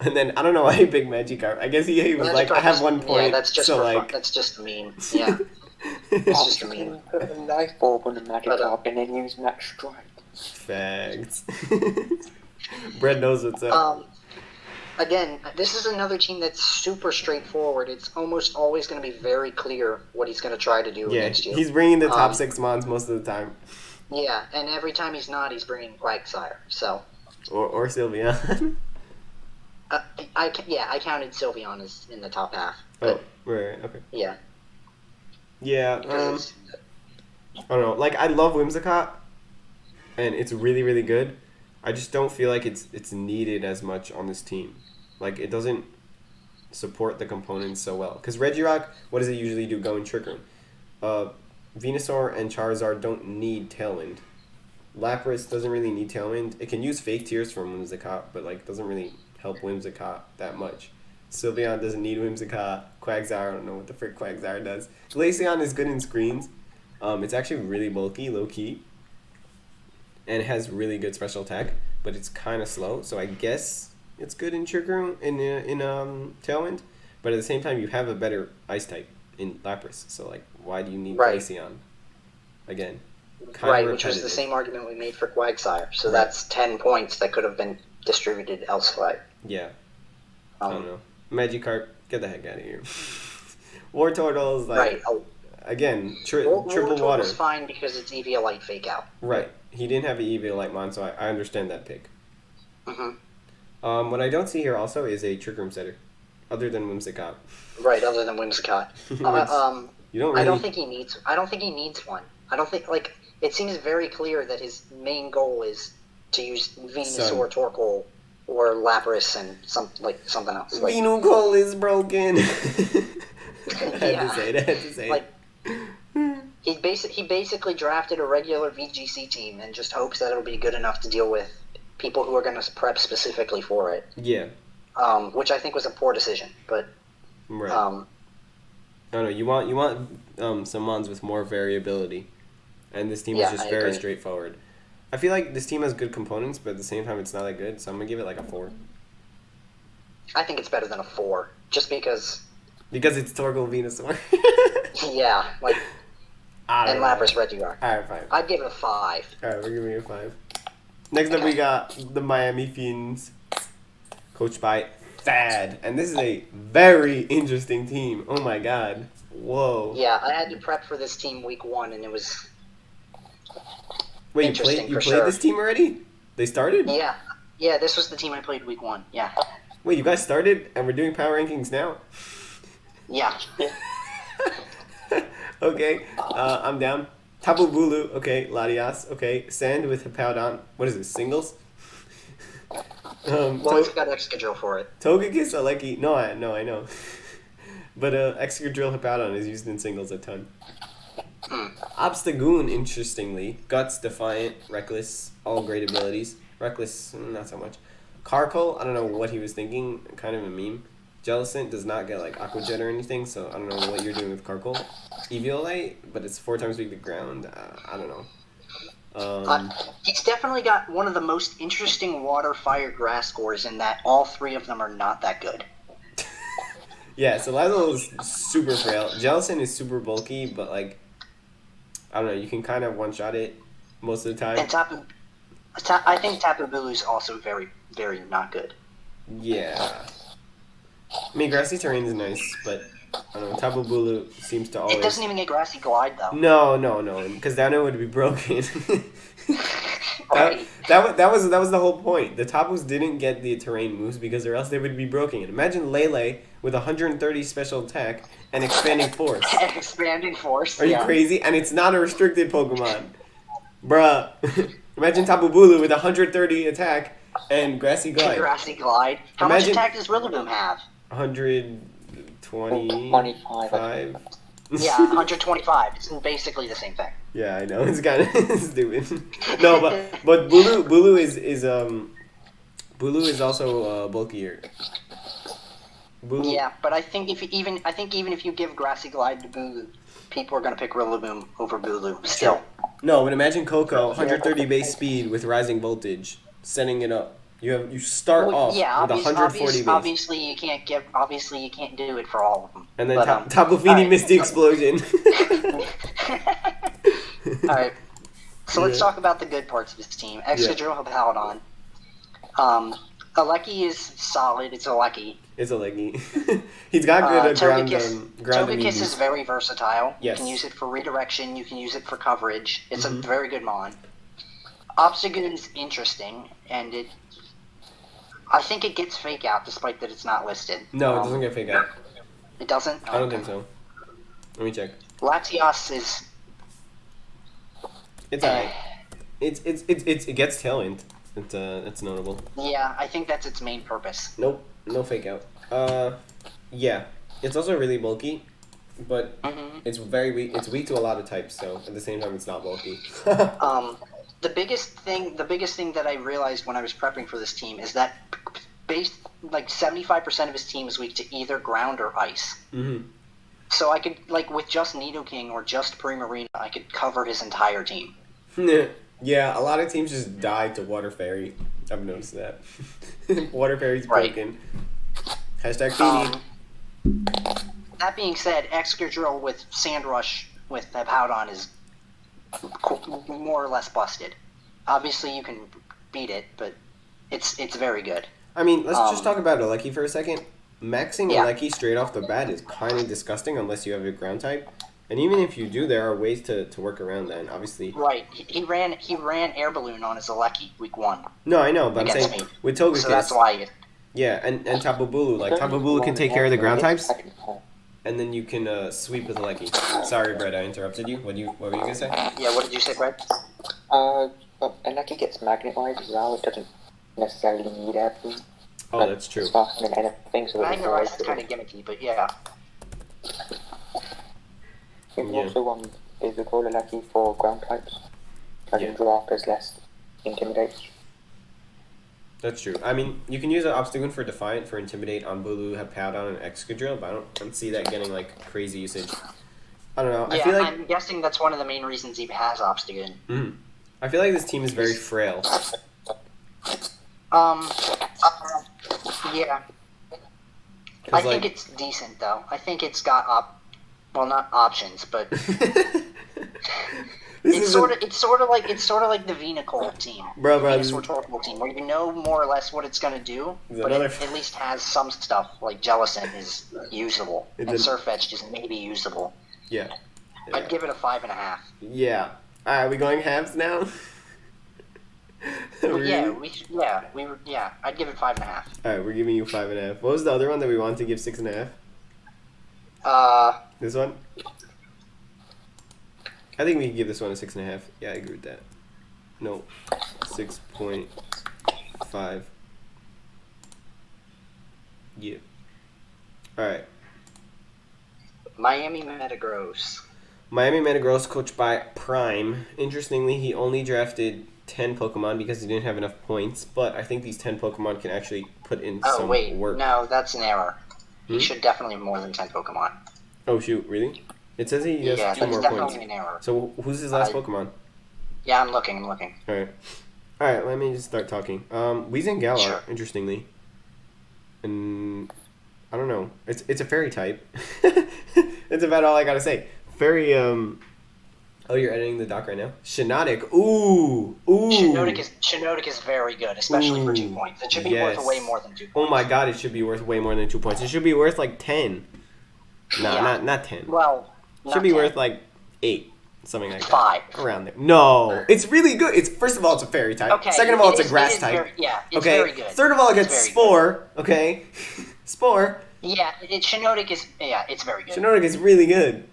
Speaker 1: And then I don't know why he picked Magikarp. I guess he was like, I have 1 point.
Speaker 2: Yeah, that's just that's just a meme. Yeah. It's just a meme.
Speaker 3: Put a Life Orb on the Magikarp and then use Max Strike.
Speaker 1: Facts. Brett knows what's up.
Speaker 2: Again, this is another team that's super straightforward. It's almost always going to be very clear what he's going to try to do against you.
Speaker 1: He's bringing the top 6 mons most of the time.
Speaker 2: Yeah, and every time he's not, he's bringing Quagsire. So.
Speaker 1: Or Sylveon.
Speaker 2: I counted Sylveon as in the top half.
Speaker 1: Right, okay.
Speaker 2: Yeah.
Speaker 1: Yeah, I don't know. Like, I love Whimsicott, and it's really, really good. I just don't feel like it's needed as much on this team. Like, it doesn't support the components so well. Because Regirock, what does it usually do? Go in Trick Room. Venusaur and Charizard don't need Tailwind. Lapras doesn't really need Tailwind. It can use Fake Tears from Whimsicott, but, like, doesn't really help Whimsicott that much. Sylveon doesn't need Whimsicott. Quagsire, I don't know what the frick Quagsire does. Glaceon is good in screens. It's actually really bulky, low-key. And it has really good special attack, but it's kind of slow. So I guess it's good in Trick Room, in Tailwind. But at the same time, you have a better Ice type in Lapras. So, like, why do you need Glaceon? Again.
Speaker 2: Which was the same argument we made for Quagsire. So that's 10 points that could have been distributed elsewhere.
Speaker 1: Yeah. I don't know. Magikarp, get the heck out of here. Wartortle's like, again, triple water.
Speaker 2: Wartortle's fine because it's Eviolite Fake Out.
Speaker 1: Right. He didn't have an Eviolite mon, so I understand that pick.
Speaker 2: Mm-hmm.
Speaker 1: What I don't see here also is a Trick Room setter, other than Whimsicott.
Speaker 2: Right, other than Whimsicott.
Speaker 1: You don't really...
Speaker 2: I don't think he needs one. I don't think, like, it seems very clear that his main goal is to use Venusaur, Torkoal, or Lapras and something else. Like,
Speaker 1: Venusaur is broken. I had to say it.
Speaker 2: Like, he basically drafted a regular VGC team and just hopes that it'll be good enough to deal with people who are going to prep specifically for it.
Speaker 1: Yeah.
Speaker 2: Which I think was a poor decision, but.
Speaker 1: Right. I don't know. You want some mons with more variability, and this team is just very straightforward. I feel like this team has good components, but at the same time, it's not that good, so I'm going to give it like a 4.
Speaker 2: I think it's better than a 4, just because...
Speaker 1: Because it's Torkoal Venusaur.
Speaker 2: Yeah, like... And Lapras Regirock.
Speaker 1: Alright, 5.
Speaker 2: I'd give it a 5.
Speaker 1: Alright, we're giving it a 5. Next up, we got the Miami Fiends, coached by Thad. And this is a very interesting team. Oh my god. Whoa.
Speaker 2: Yeah, I had to prep for this team week 1, and it was...
Speaker 1: Wait, you played this team already? They started?
Speaker 2: Yeah, this was the team I played week 1, yeah.
Speaker 1: Wait, you guys started and we're doing power rankings now?
Speaker 2: Yeah.
Speaker 1: Okay, I'm down. Tapu Bulu, okay. Latias, okay. Sand with Hippowdon. What is this, singles?
Speaker 2: Well, it's got Excadrill for it.
Speaker 1: Togekiss, Aleki. No, I know. But Excadrill Hippowdon is used in singles a ton. Obstagoon, interestingly. Guts, Defiant, Reckless, all great abilities. Reckless, not so much. Carkol, I don't know what he was thinking. Kind of a meme. Jellicent does not get like Aqua Jet or anything, so I don't know what you're doing with Carkol. Eviolite, but it's 4 times weak to ground. I don't know.
Speaker 2: He's definitely got one of the most interesting water, fire, grass scores in that all 3 of them are not that good.
Speaker 1: Yeah, so Lazo is super frail. Jellicent is super bulky, but like, I don't know, you can kind of one-shot it. most of the time.
Speaker 2: And I think Tapu Bulu is also very, very not good.
Speaker 1: Yeah. I mean, grassy terrain is nice, but I don't know. Tapu Bulu seems to always.
Speaker 2: It doesn't even get grassy glide though.
Speaker 1: No, because then it would be broken.
Speaker 2: Right.
Speaker 1: That was the whole point. The Tapus didn't get the terrain moves because or else they would be broken. Imagine Lele with 130 special attack and expanding force.
Speaker 2: Expanding force.
Speaker 1: Are you crazy? And it's not a restricted Pokemon, bruh. Imagine Tapu Bulu with 130 attack and grassy glide.
Speaker 2: Grassy glide. How much attack does Rillaboom have?
Speaker 3: 125.
Speaker 2: Yeah, 125. It's basically the same thing.
Speaker 1: Yeah, I know. It's kind of stupid. No, but Bulu is also bulkier. Bulu.
Speaker 2: Yeah, but I think even if you give Grassy Glide to Bulu, people are gonna pick Rillaboom over Bulu still.
Speaker 1: Sure. No, but imagine Coco, 130 base speed with rising voltage, setting it up. You start off with 140 base.
Speaker 2: Obviously you can't do it for all of them.
Speaker 1: And then Tapu Fini Misty Explosion.
Speaker 2: Alright. So let's talk about the good parts of his team. Excadrill, Hippowdon. Alecki is solid. It's Alecki.
Speaker 1: It's Alecki. He's got good ground
Speaker 2: Togekiss is very versatile.
Speaker 1: Yes.
Speaker 2: You can use it for redirection. You can use it for coverage. It's a very good mon. Obstagoon's interesting, and I think it gets Fake Out, despite that it's not listed.
Speaker 1: No, it doesn't get Fake Out.
Speaker 2: It doesn't?
Speaker 1: I don't think so. Let me check.
Speaker 2: Latios is...
Speaker 1: It's alright. It gets Tailwind. It's notable.
Speaker 2: Yeah, I think that's its main purpose.
Speaker 1: Nope, no Fake Out. Yeah. It's also really bulky, but it's very weak. It's weak to a lot of types, so at the same time it's not bulky.
Speaker 2: The biggest thing that I realized when I was prepping for this team is that 75% of his team is weak to either ground or ice. So I could, with just Nidoking or just Primarina, I could cover his entire team.
Speaker 1: Yeah, a lot of teams just die to Water Fairy. I've noticed that. Water Fairy's broken. Hashtag Feeny.
Speaker 2: That being said, Excadrill with Sandrush with Hippowdon is more or less busted. Obviously, you can beat it, but it's very good.
Speaker 1: I mean, let's just talk about Alecki for a second. Maxing Alecki straight off the bat is kind of disgusting unless you have a ground type. And even if you do, there are ways to work around that, and obviously...
Speaker 2: Right. He ran Air Balloon on his Alecki week 1.
Speaker 1: No, I know, but I'm saying with Togekiss...
Speaker 2: So that's why...
Speaker 1: Yeah, and Tapu Bulu. Tapu Bulu can take care of the ground types, and then you can sweep with Alecki. Sorry, Brett, I interrupted you. What were you going to say?
Speaker 2: Yeah, what did you say, Brett?
Speaker 3: Alecki gets Magnet-wise as well. It doesn't necessarily need Air Balloon.
Speaker 1: Oh, that's true.
Speaker 2: Magnet-wise is kind of gimmicky, but yeah.
Speaker 3: You can also physical Alecki for ground types. I can drop as less Intimidate.
Speaker 1: That's true. I mean, you can use an Obstagoon for Defiant for Intimidate on Bulu, Hippowdon, and Excadrill, but I don't see that getting, crazy usage. I don't know.
Speaker 2: Yeah,
Speaker 1: I feel like...
Speaker 2: I'm guessing that's one of the main reasons he has Obstagoon.
Speaker 1: I feel like this team is very frail.
Speaker 2: Yeah. I think it's decent, though. I think it's got not options, but it's sort of like the Venucle team, Venus Rhetorical team, where you know more or less what it's gonna do, but it at least has some stuff. Like Jellicent is usable, and Surfetch'd is maybe usable.
Speaker 1: Yeah.
Speaker 2: I'd give it a 5.5.
Speaker 1: Yeah. Are we going halves now?
Speaker 2: Really? I'd give it 5.5.
Speaker 1: All right, we're giving you 5.5. What was the other one that we wanted to give 6.5? This one? I think we can give this one a 6.5. Yeah, I agree with that. No, 6.5. Yeah. All right.
Speaker 2: Miami Metagross.
Speaker 1: Miami Metagross, coached by Prime. Interestingly, he only drafted 10 Pokemon because he didn't have enough points, but I think these 10 Pokemon can actually put in some work.
Speaker 2: No, that's an error. He should definitely have more than 10 Pokemon.
Speaker 1: Oh, shoot, really? It says he has 2 more points. Yeah, that's definitely an error. So who's his last Pokemon?
Speaker 2: Yeah, I'm looking.
Speaker 1: Alright, let me just start talking. Weezing Galar, sure. Interestingly. And I don't know. It's a fairy type. It's about all I gotta say. Very Oh, you're editing the doc right now? Shiinotic. Ooh.
Speaker 2: Shiinotic is very good, especially for 2 points. It should be worth way more than 2 points.
Speaker 1: Oh my god, it should be worth way more than 2 points. It should be worth like 10. No, not 10.
Speaker 2: Well,
Speaker 1: it should be 10. Worth like 8. Something like
Speaker 2: 5.
Speaker 1: That. Around there. No. It's really good. It's first of all, it's a fairy type.
Speaker 2: Okay.
Speaker 1: Second of all, it's a grass type.
Speaker 2: It's very good.
Speaker 1: Third of all, it gets Spore. Good. Okay. Spore.
Speaker 2: Yeah, Shiinotic is... Yeah, it's very good.
Speaker 1: Shiinotic is really good.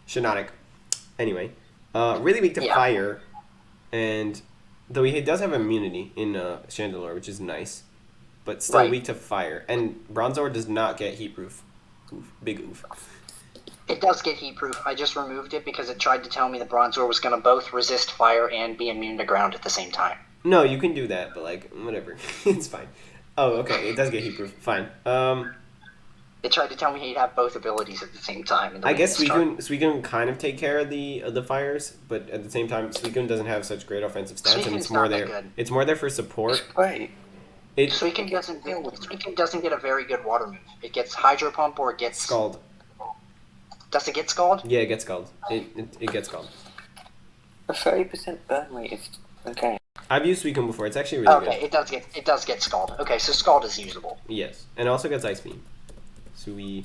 Speaker 1: Shiinotic. Anyway. Really weak to fire. And... Though he does have immunity in Chandelure, which is nice. But still weak to fire. And Bronzor does not get heat proof. Oof. Big oof.
Speaker 2: It does get heat proof. I just removed it because it tried to tell me the Bronzor was going to both resist fire and be immune to ground at the same time.
Speaker 1: No, you can do that, but like, whatever. It's fine. Oh, okay. It does get heat proof. Fine.
Speaker 2: It tried to tell me he'd have both abilities at the same time.
Speaker 1: I guess Suicune kind of take care of the fires, but at the same time, Suicune doesn't have such great offensive stats, and it's more there. Good. It's more there for support.
Speaker 2: Right. Suicune doesn't get a very good water move. It gets Hydro Pump or it gets
Speaker 1: Scald.
Speaker 2: Does it get Scald?
Speaker 1: Yeah, it gets Scald. It gets Scald.
Speaker 3: A 30% burn rate is okay.
Speaker 1: I've used Suicune before. It's actually really good.
Speaker 2: Okay, it does get Scald. Okay, so Scald is usable.
Speaker 1: Yes, and it also gets Ice Beam.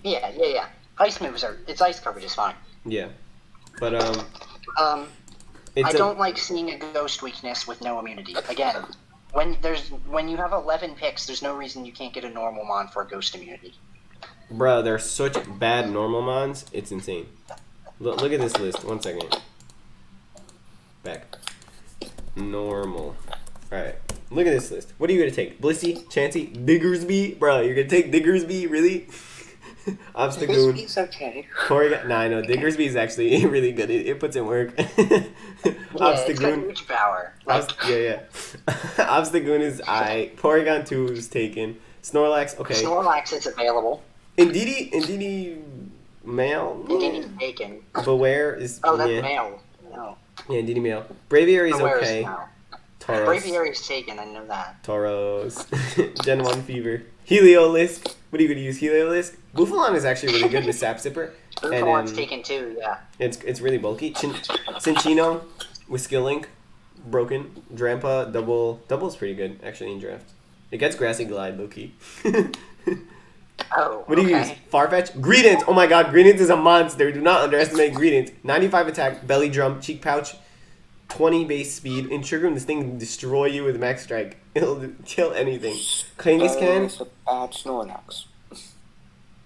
Speaker 2: Yeah. Ice moves its ice coverage is fine.
Speaker 1: Yeah, but
Speaker 2: I don't like seeing a ghost weakness with no immunity. Again, when you have 11 picks, there's no reason you can't get a normal mon for a ghost immunity.
Speaker 1: Bruh, they're such bad normal mons. It's insane. Look at this list. 1 second. Back. Normal. Alright. Look at this list. What are you going to take? Blissey? Chansey? Diggersby? Bruh, you're going to take Diggersby? Really? Obstagoon.
Speaker 3: Diggersby's okay.
Speaker 1: Porygon. Nah, I know. Diggersby is actually really good. It puts in work.
Speaker 2: Obstagoon. It's got huge power.
Speaker 1: Yeah. Obstagoon is Porygon 2 is taken. Snorlax, okay.
Speaker 2: Snorlax is available.
Speaker 1: Indeedee male?
Speaker 2: Indeedee's taken.
Speaker 1: Beware is...
Speaker 2: Oh, that's male. No.
Speaker 1: Yeah, Indeedee male. Braviary is okay.
Speaker 2: Tauros. Braviary is taken, I know that.
Speaker 1: Tauros. Gen 1 Fever. Heliolisk. What are you going to use? Heliolisk? Bufalon is actually really good with Sap Sipper.
Speaker 2: Bufalon's taken too, yeah.
Speaker 1: It's really bulky. Cinccino with Skill Link. Broken. Drampa, Double's pretty good, actually, in draft. It gets Grassy Glide, low-key. What do you use? Farfetch? Greedent! Oh my god, Greedent is a monster. Do not underestimate Greedent. 95 attack, Belly Drum, Cheek Pouch, 20 base speed. In Sugarroom, this thing can destroy you with Max Strike. It'll kill anything. Kangaskhan?
Speaker 3: It's a bad Snorlax.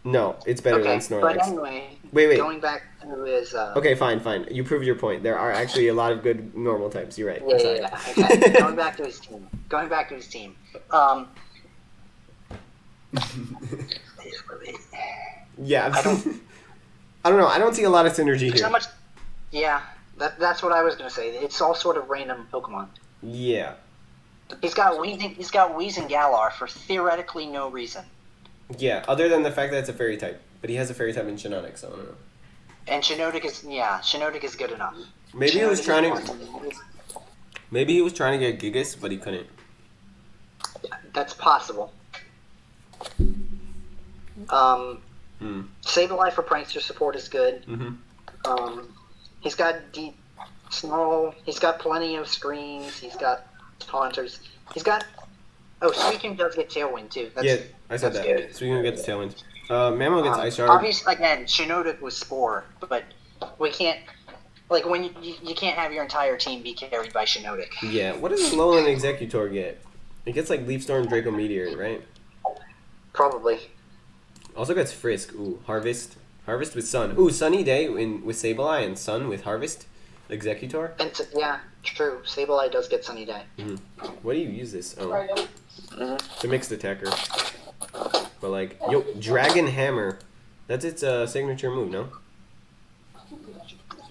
Speaker 1: No, it's better than Snorlax.
Speaker 2: But anyway,
Speaker 1: wait.
Speaker 2: Going back to his...
Speaker 1: Okay, fine. You proved your point. There are actually a lot of good normal types. You're right.
Speaker 2: Yeah. Okay. Going back to his team.
Speaker 1: Yeah. I don't know. I don't see a lot of synergy here.
Speaker 2: Yeah, that's what I was going to say. It's all sort of random Pokemon.
Speaker 1: Yeah.
Speaker 2: He's got Weezing Galar for theoretically no reason.
Speaker 1: Yeah, other than the fact that it's a fairy type. But he has a fairy type in Shiinotic, so I don't know.
Speaker 2: And Shiinotic is good enough.
Speaker 1: Maybe he was trying to get Gigas, but he couldn't.
Speaker 2: That's possible. Sableye for prankster support is good.
Speaker 1: Mm-hmm.
Speaker 2: He's got deep Snarl. He's got plenty of screens. He's got taunters. He's got... Oh, Suicune does get Tailwind, too.
Speaker 1: I said that.
Speaker 2: Good.
Speaker 1: Suicune gets Tailwind. Mammo gets Ice Shard.
Speaker 2: Obviously, again, Shiinotic was Spore, but we can't... Like, when you can't have your entire team be carried by Shiinotic.
Speaker 1: Yeah, what does Alolan Executor get? It gets, like, Leaf Storm, Draco Meteor, right?
Speaker 2: Probably.
Speaker 1: Also gets Frisk. Ooh, Harvest. Harvest with Sun. Ooh, Sunny Day with Sableye and Sun with Harvest. Executor.
Speaker 2: Yeah, true. Sableye does get Sunny Day.
Speaker 1: Mm-hmm. What do you use this? Oh. It's a mixed attacker. But like, yo, Dragon Hammer. That's its signature move, no?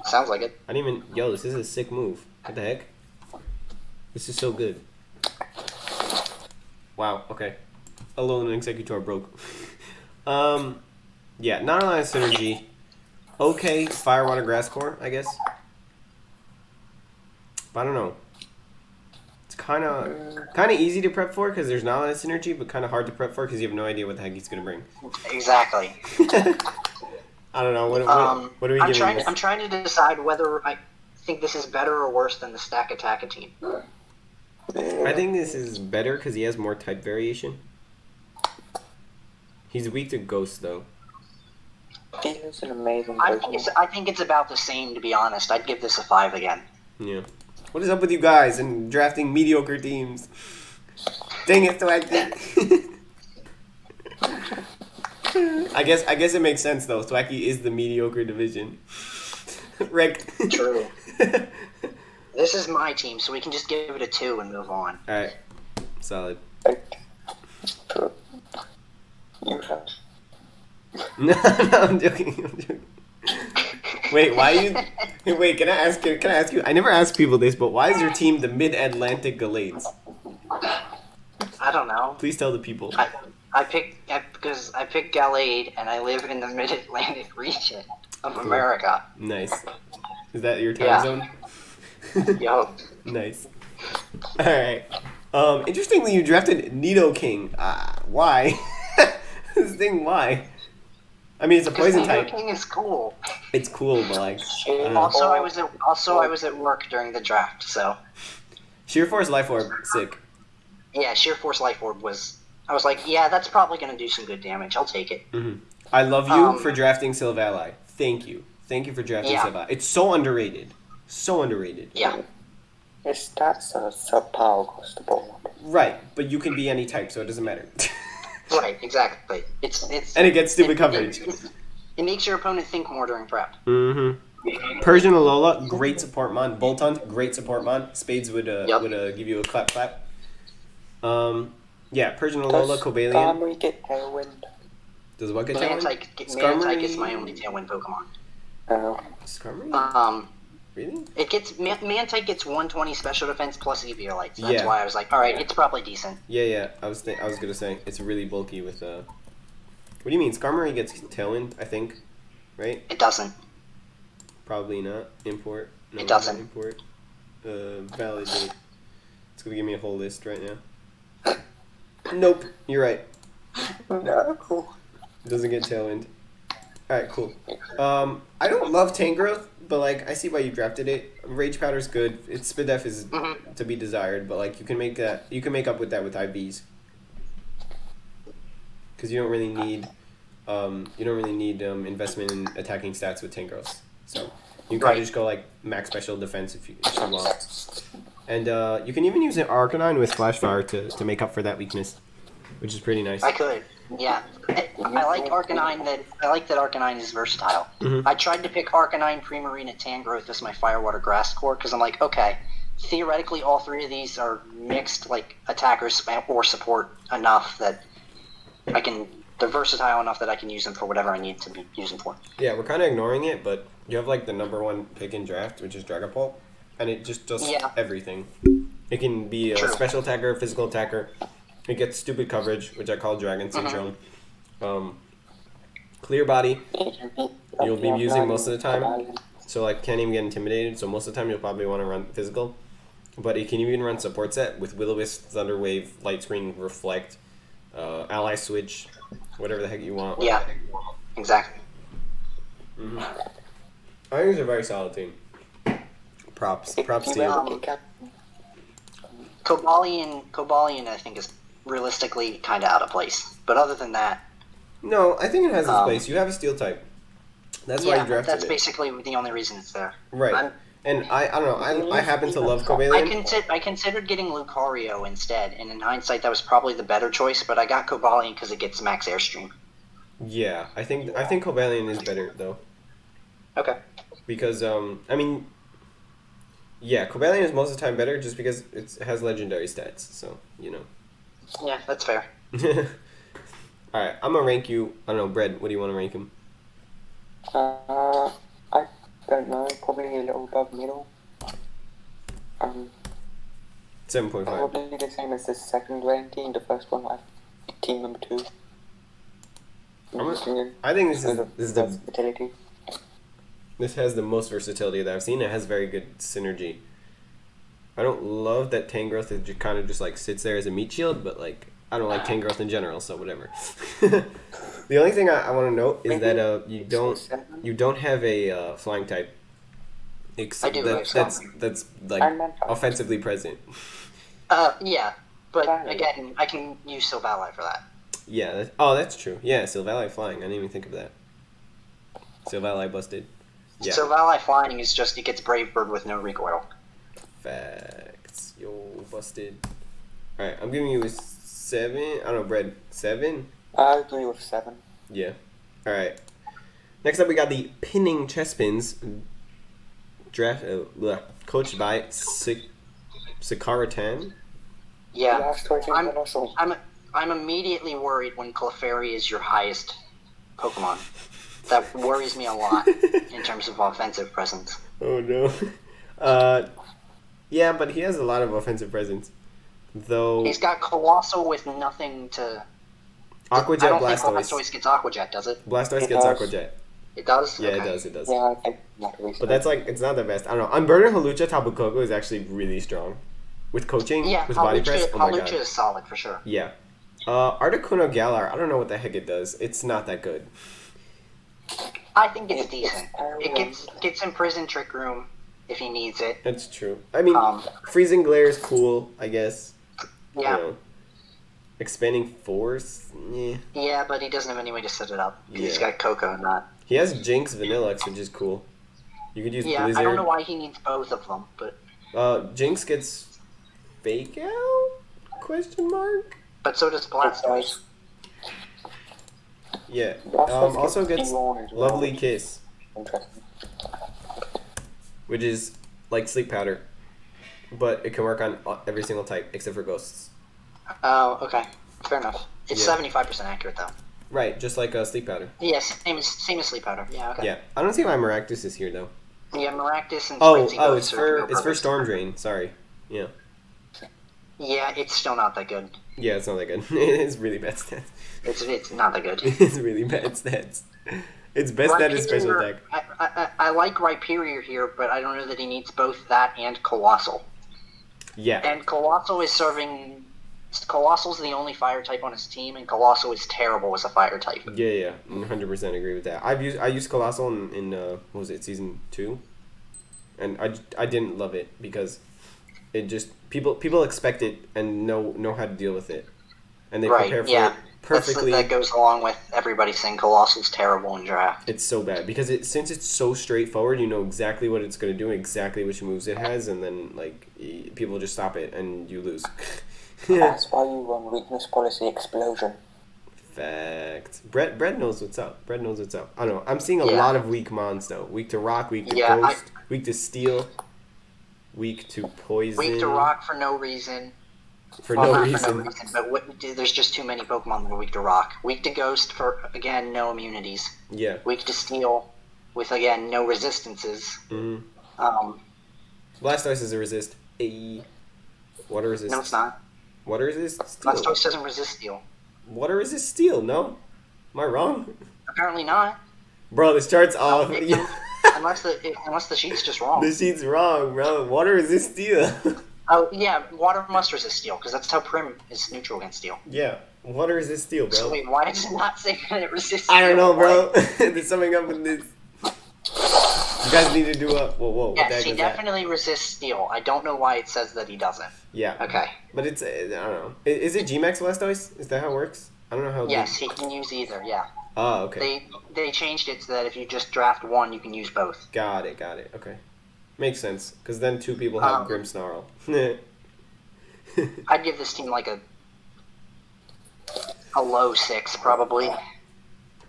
Speaker 2: Sounds like it.
Speaker 1: I didn't even... Yo, this is a sick move. What the heck? This is so good. Wow, okay. Alolan Executor broke. Yeah, not a lot of synergy. Okay, Fire, Water, Grass Core, I guess. But I don't know. It's kind of easy to prep for because there's not a lot of synergy, but kind of hard to prep for because you have no idea what the heck he's going to bring.
Speaker 2: Exactly.
Speaker 1: I don't know. What are we giving this?
Speaker 2: I'm trying to decide whether think this is better or worse than the Stack Attack team?
Speaker 1: I think this is better because he has more type variation. He's weak to Ghost, though.
Speaker 3: He is an amazing
Speaker 2: I think it's about the same, to be honest. I'd give this a 5 again.
Speaker 1: Yeah. What is up with you guys and drafting mediocre teams? Dang it, Thwackey. I guess it makes sense, though. Thwackey is the mediocre division. Rick.
Speaker 2: True. This is my team, so we can just give it a 2 and move on.
Speaker 1: Alright. Solid.
Speaker 3: You have.
Speaker 1: No, I'm joking. Wait, why are you... Wait, can I ask you... I never ask people this, but why is your team the Midatlantic Gallades?
Speaker 2: I don't know.
Speaker 1: Please tell the people.
Speaker 2: Because I picked Gallade, and I live in the Mid-Atlantic region of America.
Speaker 1: Nice. Is that your time zone?
Speaker 2: Yo.
Speaker 1: Nice. Alright. Interestingly, you drafted Nidoking. Why? This thing, why? I mean, it's a poison type.
Speaker 2: Nidoking is cool.
Speaker 1: It's cool, but like...
Speaker 2: Also, I was at work during the draft, so...
Speaker 1: Sheer Force Life Orb, sick.
Speaker 2: Yeah, Sheer Force Life Orb was... I was like, yeah, that's probably going to do some good damage. I'll take it.
Speaker 1: Mm-hmm. I love you for drafting Silvallys. Thank you. Thank you for drafting Silvallys. It's so underrated. So underrated.
Speaker 2: Yeah.
Speaker 3: His stats are subpar across the board.
Speaker 1: Right, but you can be any type, so it doesn't matter.
Speaker 2: Right, exactly. It's
Speaker 1: and it gets stupid coverage.
Speaker 2: It makes your opponent think more during prep.
Speaker 1: Mm-hmm. Persian Alola, great support mon. Boltund, great support mon. Spades would give you a clap. Yeah, Persian Alola, Cobalion.
Speaker 3: Skarmory get Tailwind.
Speaker 1: Does what get Tailwind?
Speaker 2: Manatite gets my only Tailwind Pokemon.
Speaker 1: Skarmory? Really?
Speaker 2: It gets Manatite gets 120 special defense plus Eviolite. So that's why I was like, all right, it's probably decent.
Speaker 1: Yeah. I was gonna say it's really bulky with What do you mean? Skarmory gets Tailwind, I think, right?
Speaker 2: It doesn't.
Speaker 1: Probably not. Import. No,
Speaker 2: it doesn't.
Speaker 1: Import. Validate. It's gonna give me a whole list right now. Nope. You're right.
Speaker 3: No.
Speaker 1: Doesn't get Tailwind. Alright, cool. I don't love Tangrowth, but like I see why you drafted it. Rage Powder's good. Its speed def is to be desired, but like you can make up with that with IVs. Because you don't really need investment in attacking stats with Tangrowth. So you can kind of just go like max special defense if you want. And you can even use an Arcanine with Flash Fire to make up for that weakness, which is pretty nice.
Speaker 2: I could. Yeah, I like Arcanine. I like that Arcanine is versatile. Mm-hmm. I tried to pick Arcanine, Primarina, Tangrowth as my Firewater Grass core because I'm like, okay, theoretically all three of these are mixed like attackers or support enough that they're versatile enough that I can use them for whatever I need to use them for.
Speaker 1: Yeah, we're kind of ignoring it, but you have like the number one pick in draft, which is Dragapult, and it just does everything. It can be a special attacker, physical attacker. It gets stupid coverage, which I call Dragon Syndrome. Clear Body, you'll be using most of the time. So, like, can't even get intimidated. So, most of the time, you'll probably want to run physical. But it can even run support set with Will-O-Wisp, Thunder Wave, Light Screen, Reflect, Ally Switch, whatever the heck you want.
Speaker 2: Yeah, exactly.
Speaker 1: Mm-hmm. I think it's a very solid team. Props to you.
Speaker 2: Cobalion, I think, is realistically kind of out of place. But other than that...
Speaker 1: No, I think it has its place. You have a Steel type. That's why you drafted
Speaker 2: that's basically the only reason it's there.
Speaker 1: Right. And I don't know, I happen to love Cobalion.
Speaker 2: I considered getting Lucario instead, and in hindsight that was probably the better choice, but I got Cobalion because it gets max Airstream.
Speaker 1: Yeah, I think Cobalion is better, though.
Speaker 2: Okay.
Speaker 1: Because, Cobalion is most of the time better just because it has legendary stats, so, you know.
Speaker 2: Yeah, that's fair.
Speaker 1: Alright, I'm gonna rank you, I don't know, Bread, what do you want to rank him?
Speaker 3: I don't know, probably a little above middle.
Speaker 1: 7.5.
Speaker 3: Probably the same as the second ranking, the first one, like team number 2.
Speaker 1: I think this is the
Speaker 3: versatility.
Speaker 1: This has the most versatility that I've seen. It has very good synergy. I don't love that Tangrowth just kind of just like sits there as a meat shield, but like I don't like Tangrowth in general, so whatever. The only thing I want to note is that you don't have a flying type,
Speaker 2: I do.
Speaker 1: That's like offensively present.
Speaker 2: Yeah, but again, I can use Silvallys for that.
Speaker 1: Yeah. That's true. Yeah, Silvallys flying. I didn't even think of that. Silvallys busted. Yeah.
Speaker 2: Silvallys flying is just, it gets Brave Bird with no recoil.
Speaker 1: Facts. Yo, busted. Alright, I'm giving you a 7. I don't know, Brad. 7?
Speaker 3: I agree with 7.
Speaker 1: Yeah. Alright. Next up, we got the Pinning Chespins. Coached by Sakaratan.
Speaker 2: Yeah. I'm immediately worried when Clefairy is your highest Pokemon. That worries me a lot in terms of offensive presence.
Speaker 1: Oh no. Yeah, but he has a lot of offensive presence. Though
Speaker 2: he's got Colossal with nothing to.
Speaker 1: Aqua Jet,
Speaker 2: I don't
Speaker 1: Blastoise.
Speaker 2: think Blastoise gets Aqua Jet, does it?
Speaker 1: Blastoise gets Aqua Jet.
Speaker 2: It does?
Speaker 1: Yeah,
Speaker 2: okay.
Speaker 1: it does.
Speaker 3: Yeah, I think not really.
Speaker 1: But that's like, it's not the best. I don't know. Unburden Halucha Tapu Koko is actually really strong. With coaching, with body press, oh my god.
Speaker 2: Halucha is solid for sure.
Speaker 1: Yeah. Articuno Galar, I don't know what the heck it does. It's not that good.
Speaker 2: I think it's decent. It gets him Prison Trick Room if he needs it.
Speaker 1: That's true. I mean, Freezing Glare is cool, I guess.
Speaker 2: Yeah.
Speaker 1: You know. Expanding Force? Yeah.
Speaker 2: Yeah, but he doesn't have any way to set it up. He's got Coco and that.
Speaker 1: He has Jinx Vanillux, which is cool. You could use Blizzard.
Speaker 2: I don't know why he needs both of them, but...
Speaker 1: Jinx gets Fake Out? Question mark?
Speaker 2: But so does Blastoise.
Speaker 1: Yeah. Also gets Lovely Kiss. Which is like Sleep Powder. But it can work on every single type except for ghosts.
Speaker 2: Oh, okay. Fair enough. It's 75% accurate though.
Speaker 1: Right, just like Sleep Powder.
Speaker 2: Yes, same as Sleep Powder. Yeah, okay.
Speaker 1: Yeah. I don't see why Maractus is here though.
Speaker 2: Yeah, Maractus and
Speaker 1: it's for Storm Drain, sorry. Yeah.
Speaker 2: Yeah, it's still not that good.
Speaker 1: Yeah, it's not that good. It's really bad stats.
Speaker 2: It's not that good.
Speaker 1: It's really bad stats. Its best stat is special attack.
Speaker 2: I like Rhyperior here, but I don't know that he needs both that and Colossal.
Speaker 1: Yeah.
Speaker 2: And Colossal is serving... Colossal's the only fire type on his team, and Colossal is terrible as a fire type.
Speaker 1: Yeah, 100% agree with that. I used Colossal in what was it, season 2? And I didn't love it because it just people expect it and know how to deal with it, and they prepare for it perfectly.
Speaker 2: That goes along with everybody saying Colossal's terrible in draft.
Speaker 1: It's so bad because since it's so straightforward, you know exactly what it's going to do, exactly which moves it has, and then like people just stop it and you lose.
Speaker 3: That's why you run weakness policy explosion.
Speaker 1: Fact. Brett knows what's up. I don't know. I'm seeing a lot of weak mons though. Weak to rock, weak to ghost, weak to steel, weak to poison.
Speaker 2: Weak to rock for no reason.
Speaker 1: No reason.
Speaker 2: But there's just too many Pokemon that are weak to rock. Weak to ghost for, again, no immunities.
Speaker 1: Yeah.
Speaker 2: Weak to steel with, again, no resistances.
Speaker 1: Mm-hmm. Blastoise is a resist. Water resist.
Speaker 2: No, it's not.
Speaker 1: Water resist steel.
Speaker 2: Blastoise doesn't resist steel.
Speaker 1: Water resist steel, no? Am I wrong?
Speaker 2: Apparently not.
Speaker 1: Bro, this chart's off.
Speaker 2: Unless the sheet's just wrong.
Speaker 1: The sheet's wrong, bro. Water resist steel.
Speaker 2: Oh, yeah, water must resist steel, because that's how Prim is neutral against steel.
Speaker 1: Yeah, water resist steel, bro.
Speaker 2: So wait, why does it not say that it resists steel?
Speaker 1: I don't know, bro. There's something up with this. You guys need to do a... Whoa.
Speaker 2: Yes, he definitely resists steel. I don't know why it says that he doesn't.
Speaker 1: Yeah.
Speaker 2: Okay.
Speaker 1: But it's... I don't know. Is it G-Max Blastoise? Is that how it works? I don't know how...
Speaker 2: Yes, he can use either, yeah.
Speaker 1: Oh, okay.
Speaker 2: They changed it so that if you just draft one, you can use both.
Speaker 1: Got it. Okay. Makes sense. Because then 2 people have Grimmsnarl.
Speaker 2: I'd give this team like a low 6, probably.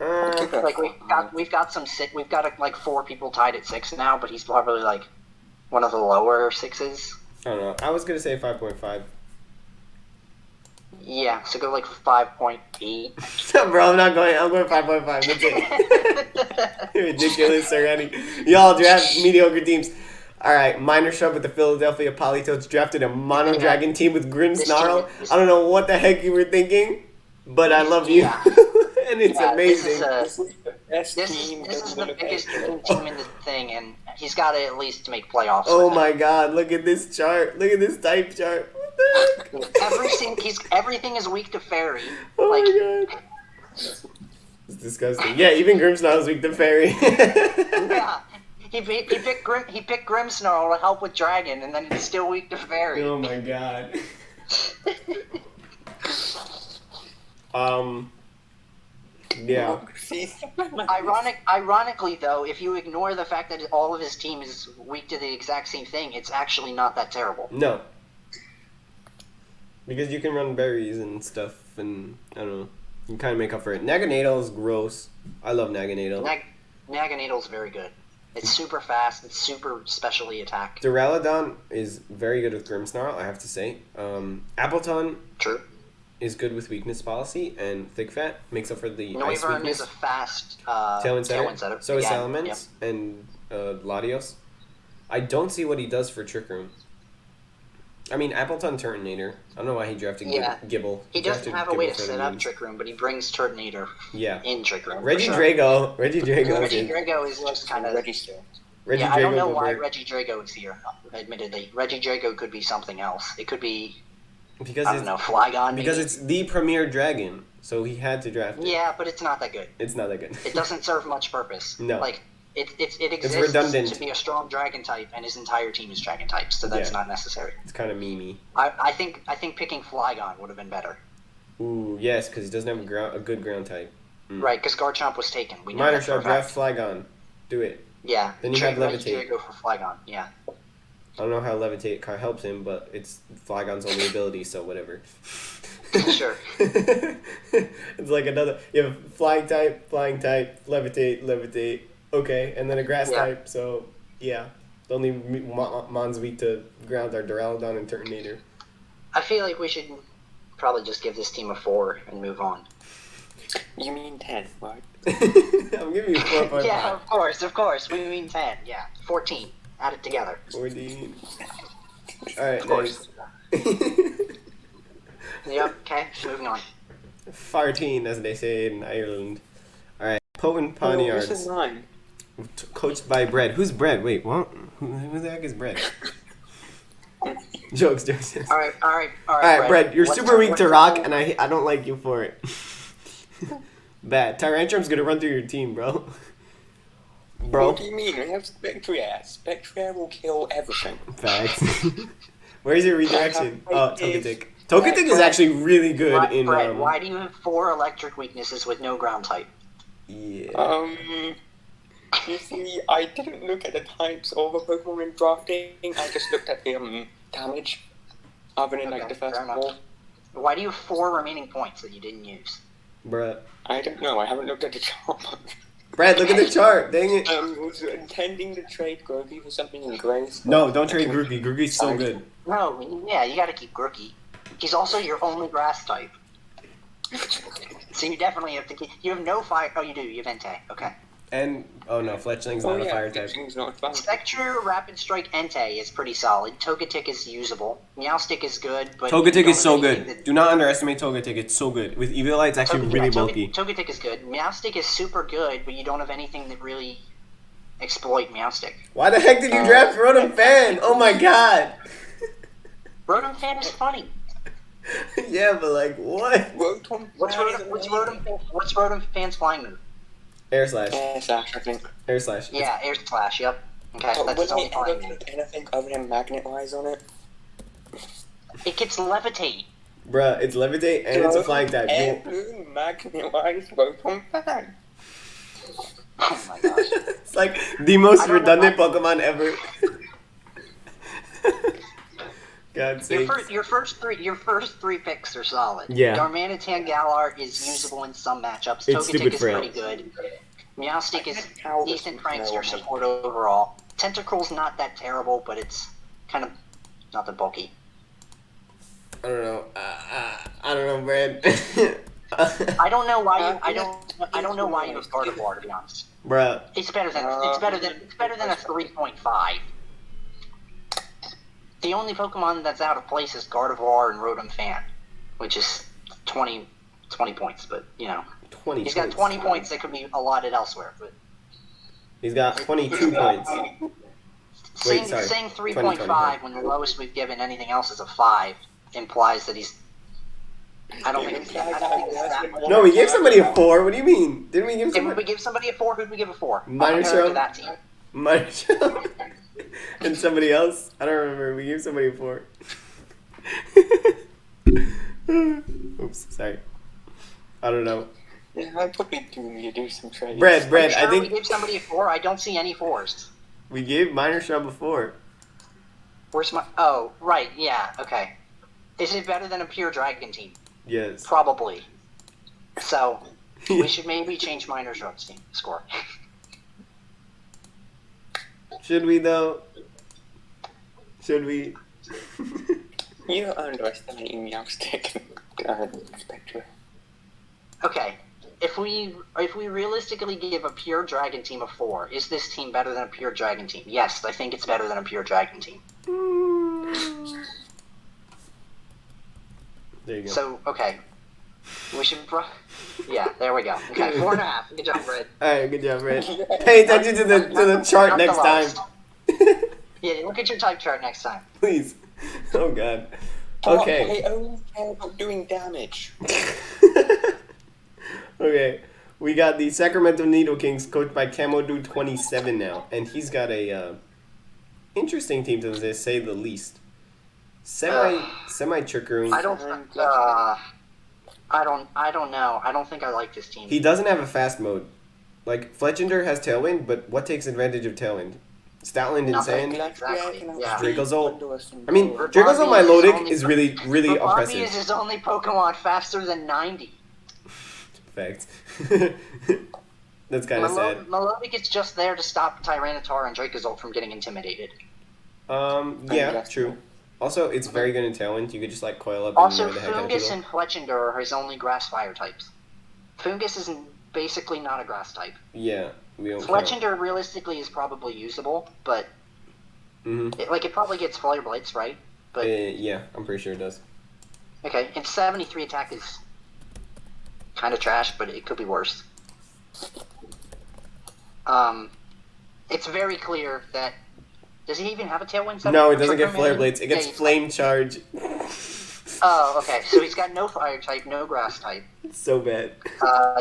Speaker 2: Like we've got like 4 people tied at 6 now, but he's probably like one of the lower 6s.
Speaker 1: I don't know. I was gonna say 5.5.
Speaker 2: Yeah, so go like 5.8.
Speaker 1: Bro, I'm going 5.5. That's it. Ridiculous already. Y'all draft mediocre teams. Alright, Minor Shrub with the Philadelphia Politoeds drafted a Mono Dragon team with Grimmsnarl. I don't know what the heck you were thinking, but I love you. And it's amazing.
Speaker 2: This is the biggest team in the thing, and he's got to at least make playoffs.
Speaker 1: Oh my god, look at this chart. Look at this type chart. What the heck?
Speaker 2: Everything is weak to Fairy.
Speaker 1: Oh my god. It's disgusting. Yeah, even Grimmsnarl is weak to Fairy.
Speaker 2: Yeah. picked Grimmsnarl to help with Dragon, and then it's still weak to Fairy.
Speaker 1: Oh my god. Yeah.
Speaker 2: Ironically, though, if you ignore the fact that all of his team is weak to the exact same thing, it's actually not that terrible.
Speaker 1: No. Because you can run berries and stuff, and I don't know. You can kind of make up for it. Naganadal's gross. I love Naganadal.
Speaker 2: Naganadal's very good. It's super fast. It's super specially attacked.
Speaker 1: Duraludon is very good with Grimmsnarl, I have to say. Appleton
Speaker 2: True.
Speaker 1: is good with weakness policy, and Thick Fat makes up for the ice
Speaker 2: Noivern
Speaker 1: weakness.
Speaker 2: is a fast
Speaker 1: Tailwind setter. So is
Speaker 2: yeah,
Speaker 1: Salamence
Speaker 2: yep.
Speaker 1: and Latios. I don't see what he does for Trick Room. I mean, Appleton Turtonator. I don't know why he drafted Gibble.
Speaker 2: He doesn't have a way to set up Trick Room, but he brings Turtonator in Trick Room.
Speaker 1: Regidrago.
Speaker 2: Regidrago is just kind of... Yeah, I don't know why Regidrago is here, admittedly. Regidrago could be something else. It could be, Flygon maybe?
Speaker 1: Because it's the premier dragon, so he had to draft it.
Speaker 2: Yeah, but it's not that good.
Speaker 1: It's not that good.
Speaker 2: It doesn't serve much purpose.
Speaker 1: No.
Speaker 2: Like, it exists
Speaker 1: redundant.
Speaker 2: to be a strong dragon type, and his entire team is dragon types, so that's not necessary.
Speaker 1: It's kind of memey.
Speaker 2: I think picking Flygon would have been better.
Speaker 1: Ooh, yes, because he doesn't have a good ground type.
Speaker 2: Right, because Garchomp was taken. We know
Speaker 1: Minor
Speaker 2: that
Speaker 1: Shot, draft Flygon. Do it.
Speaker 2: Yeah.
Speaker 1: Then you have Levitate.
Speaker 2: Go for Flygon, yeah.
Speaker 1: I don't know how Levitate helps him, but it's Flygon's only ability, so whatever.
Speaker 2: Sure.
Speaker 1: It's like another... You have flying type, Levitate, okay, and then a grass type, so yeah. The only mons weak to ground are Duraludon and Turtonator.
Speaker 2: I feel like we should probably just give this team a 4 and move on.
Speaker 3: You mean 10, right?
Speaker 1: I'm giving you 4.5.
Speaker 2: Yeah, of course. We mean 10, yeah. 14. Add it together.
Speaker 1: 14. Alright,
Speaker 2: of course. Yep, okay, moving on.
Speaker 1: 14, as they say in Ireland. Alright, Potent Pawniards.
Speaker 3: This is mine.
Speaker 1: Coached by Bread. Who's Bread? Wait, what? Who the heck is Bread? Jokes. Alright, Bread, you're super weak to rock, and I don't like you for it. Bad. Tyrantrum's gonna run through your team, bro.
Speaker 3: What do you mean? We have Spectrier. Spectrier will kill everything.
Speaker 1: Facts. Where's your redirection? Oh, Togetic. Togetic is actually really good in...
Speaker 2: Brett, why do you have 4 electric weaknesses with no ground type?
Speaker 1: Yeah.
Speaker 3: You see, I didn't look at the types of the Pokemon in drafting. I just looked at the damage. Other than the first ball.
Speaker 2: Why do you have 4 remaining points that you didn't use?
Speaker 1: Bruh.
Speaker 3: I don't know. I haven't looked at the chart.
Speaker 1: Brad, look at the chart. Dang it.
Speaker 3: Was intending to trade Grookey for something in Grace.
Speaker 1: No, don't trade Grookey. Grookey's so good.
Speaker 2: No, yeah, you gotta keep Grookey. He's also your only grass type. So you definitely have to keep... You have no fire... Oh, you do. You have Entei. Okay.
Speaker 1: And... Oh, no. Fletchling's not a fire type.
Speaker 2: Spectre, Rapid Strike, Entei is pretty solid. Togetic is usable. Meowstic is good, but...
Speaker 1: Togetic is so good. Do not underestimate Togetic. It's so good. With Eviolite, it's actually really bulky.
Speaker 2: Togetic is good. Meowstic is super good, but you don't have anything that really exploit Meowstic.
Speaker 1: Why the heck did you draft Rotom Fan? Oh my god!
Speaker 2: Rotom Fan is funny.
Speaker 1: Yeah, but like, what?
Speaker 2: What's Rotom Fan's flying move?
Speaker 1: Air Slash.
Speaker 3: Air Slash, I think.
Speaker 1: Air Slash.
Speaker 2: Yeah, Air Slash, yep. Okay, that's his only flying move.
Speaker 3: Anything other than Magnet-wise on it?
Speaker 2: It gets Levitate.
Speaker 1: Bruh, it's Levitate and it's a flying type.
Speaker 3: Magnet-wise, Rotom Fan.
Speaker 2: Oh my gosh.
Speaker 1: It's like the most redundant Pokemon ever. God sake.
Speaker 2: Your first three picks are solid.
Speaker 1: Yeah.
Speaker 2: Darmanitan Galar is usable in some matchups.
Speaker 1: It's
Speaker 2: Togetic is pretty good. Meowstic is decent prankster support overall. Tentacruel's not that terrible, but it's kind of not that bulky.
Speaker 1: I don't know. I don't know, Brad.
Speaker 2: I don't know why you. I don't know why you have Gardevoir, to be honest.
Speaker 1: Bruh.
Speaker 2: It's better than a 3.5. The only Pokemon that's out of place is Gardevoir and Rotom Fan, which is 20 points, but, you know.
Speaker 1: 20
Speaker 2: He's got 20 points that could be allotted elsewhere, but...
Speaker 1: He's got 22 points.
Speaker 2: Saying 3.5 when the lowest we've given anything else is a 5 implies that he's... I don't think it's that...
Speaker 1: No, we gave somebody a 4. What do you mean? Didn't we give somebody...
Speaker 2: Did we give somebody a 4? Who'd we give a 4?
Speaker 1: Minor Shell.
Speaker 2: To that team.
Speaker 1: Marshall. And somebody else? I don't remember. We gave somebody 4. Oops, sorry. I don't know.
Speaker 3: Yeah, I probably do some trades.
Speaker 1: Bread,
Speaker 2: Sure
Speaker 1: I think...
Speaker 2: we gave somebody a 4? I don't see any 4s.
Speaker 1: We gave Minor Shrub a 4.
Speaker 2: Where's my... Oh, right, yeah, okay. Is it better than a pure dragon team?
Speaker 1: Yes.
Speaker 2: Probably. So, we should maybe change Minor Shrub's team score.
Speaker 1: Should we, though? Should we?
Speaker 3: You're underestimating Meowstick Spectre.
Speaker 2: Okay. If we realistically give a pure dragon team a 4, is this team better than a pure dragon team? Yes, I think it's better than a pure dragon team.
Speaker 1: There you go.
Speaker 2: So, okay. We should yeah, there we go. Okay, 4.5. Good job, Red.
Speaker 1: Alright, good job, Red. Pay attention to the chart
Speaker 2: Not
Speaker 1: next
Speaker 2: the
Speaker 1: time.
Speaker 2: lowest. Yeah, look at your type chart next time.
Speaker 1: Please. Oh, God. Okay.
Speaker 3: They only care about doing damage.
Speaker 1: Okay. We got the Sacramento Nidokings coached by Camo Dude 27 now. And he's got a interesting team to say the least. Semi-trick room.
Speaker 2: I don't know. I don't think I like this team.
Speaker 1: He doesn't have a fast mode. Like, Fletchender has Tailwind, but what takes advantage of Tailwind? Stoutland and
Speaker 2: Nothing.
Speaker 1: Sand?
Speaker 2: Exactly, yeah.
Speaker 1: Dracozolt. I mean, Dracozolt Milotic is really oppressive.
Speaker 2: Bobby is his only Pokemon faster than 90.
Speaker 1: Fact. That's kind of sad.
Speaker 2: Milotic is just there to stop Tyranitar and Dracozolt from getting intimidated.
Speaker 1: Yeah, true. Also, it's very good in Tailwind. You could just, like, coil up
Speaker 2: also,
Speaker 1: and annoy the heck out of people.
Speaker 2: Fungus and Fletchender are his only grass-fire types. Fungus is basically not a grass type.
Speaker 1: Yeah, we don't
Speaker 2: Fletchender realistically is probably usable, but it probably gets Flare Blades, right? But
Speaker 1: yeah, I'm pretty sure it does.
Speaker 2: Okay, and 73 attack is kind of trash, but it could be worse. It's very clear that... Does he even have a Tailwind?
Speaker 1: No, it doesn't get Flare Blades. It gets Flame Charge.
Speaker 2: Oh, okay. So he's got no fire type, no grass type.
Speaker 1: It's so bad.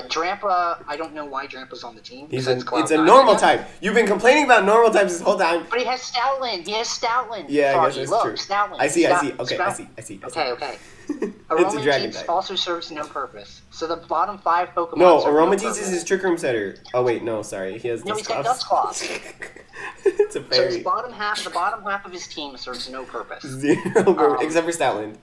Speaker 2: Drampa, I don't know why Drampa's on the team.
Speaker 1: It's a normal type. You've been complaining about normal types this whole time.
Speaker 2: But he has Stoutland.
Speaker 1: Yeah,
Speaker 2: Froggy.
Speaker 1: I guess that's
Speaker 2: Look,
Speaker 1: true.
Speaker 2: Stoutland.
Speaker 1: I see. Okay, I see.
Speaker 2: Okay.
Speaker 1: It's a dragon type.
Speaker 2: also serves no purpose. So the bottom 5 Pokemon.
Speaker 1: No, Aromatisse is his Trick Room setter. Oh wait, no, sorry. He has
Speaker 2: No, he's got Dusclops.
Speaker 1: It's a fairy.
Speaker 2: So the bottom half of his team serves no purpose.
Speaker 1: 0 except for Stoutland.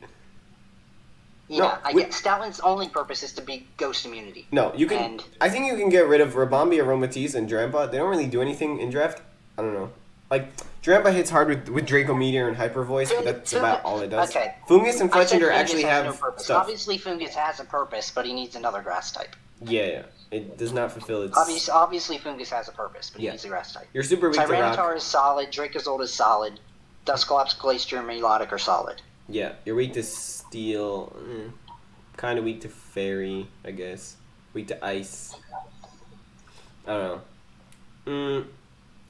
Speaker 2: Yeah, I get Stoutland's only purpose is to be ghost immunity.
Speaker 1: No, you can. I think you can get rid of Rabombi, Aromatisse, and Drampa. They don't really do anything in draft. I don't know. Like, Drampa hits hard with Draco Meteor and Hyper Voice, but that's about all it does.
Speaker 2: Okay.
Speaker 1: Fungus and Fletchender actually have stuff.
Speaker 2: Obviously, Fungus has a purpose, but he needs another grass type.
Speaker 1: Yeah. It does not fulfill its...
Speaker 2: Obviously, Fungus has a purpose, but he needs a grass type.
Speaker 1: You're super weak to rock.
Speaker 2: Tyranitar is solid, Dracozolt is solid, Dusclops, Glacier, and Milotic are solid.
Speaker 1: Yeah, you're weak to Steel... Kind of weak to Fairy, I guess. Weak to Ice. I don't know.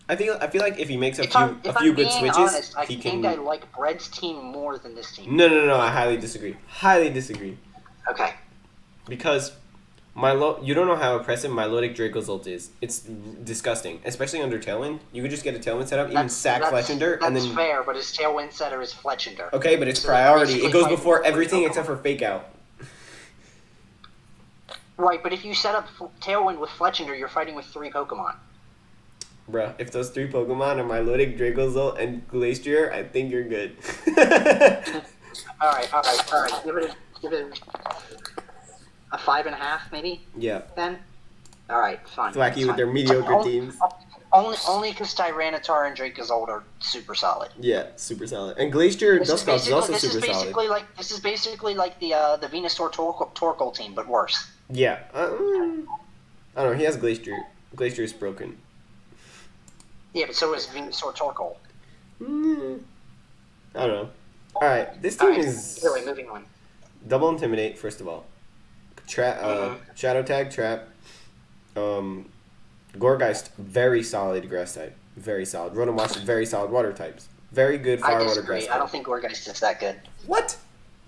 Speaker 1: I feel like if he makes a few good switches,
Speaker 2: honest,
Speaker 1: he can...
Speaker 2: I think I like Bread's team more than this team.
Speaker 1: No, I highly disagree.
Speaker 2: Okay.
Speaker 1: Because you don't know how oppressive Milotic Dracozolt is. It's disgusting, especially under Tailwind. You could just get a Tailwind setup, even sack Fletchender, and then...
Speaker 2: That's fair, but his Tailwind setter is Fletchender.
Speaker 1: Okay, but it's priority. It goes before everything except for Fake Out.
Speaker 2: Right, but if you set up Tailwind with Fletchender, you're fighting with 3 Pokemon.
Speaker 1: Bruh, if those 3 Pokemon are Milotic, Dracozolt, and Glacier, I think you're good.
Speaker 2: Alright. Give it a 5.5, maybe?
Speaker 1: Yeah.
Speaker 2: Then? Alright, fine.
Speaker 1: Thwackey with their mediocre teams.
Speaker 2: Only because Tyranitar and Dracozolt are super solid.
Speaker 1: Yeah, super solid. And Glacier Dusclops is also super solid.
Speaker 2: This is basically like the Venusaur Torkoal team, but worse.
Speaker 1: Yeah. I don't know, he has Glacier. Glacier is broken.
Speaker 2: Yeah, but so is Venusaur Torkoal.
Speaker 1: I don't know. Alright, this team is...
Speaker 2: Anyway, moving on.
Speaker 1: Double Intimidate, first of all. Shadow Tag, Trap. Gorgeist, very solid grass type. Very solid. Rotomosh, very solid water types. Very good fire water grass type.
Speaker 2: I don't think Gorgeist is that good.
Speaker 1: What?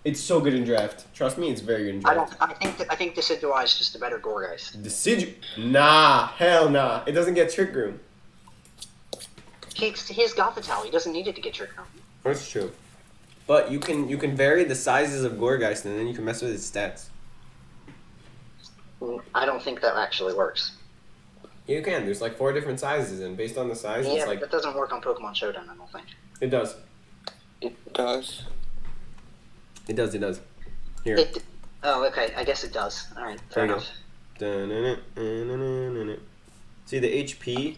Speaker 1: It's so good in draft. Trust me, it's very good in draft.
Speaker 2: I think Decidueye is just a better Gorgeist.
Speaker 1: Nah, hell nah. It doesn't get Trick Room.
Speaker 2: He's got the towel. He doesn't need it to get Trick Room.
Speaker 1: That's true. But you can vary the sizes of Gourgeist, and then you can mess with his stats.
Speaker 2: I don't think that actually works.
Speaker 1: You can. There's like 4 different sizes, and based on the size, it's like...
Speaker 2: that doesn't work on Pokemon Showdown, I don't think.
Speaker 1: It does.
Speaker 3: It does.
Speaker 1: It does. Here.
Speaker 2: Oh, okay. I guess it does. All right. Fair enough.
Speaker 1: See, the HP,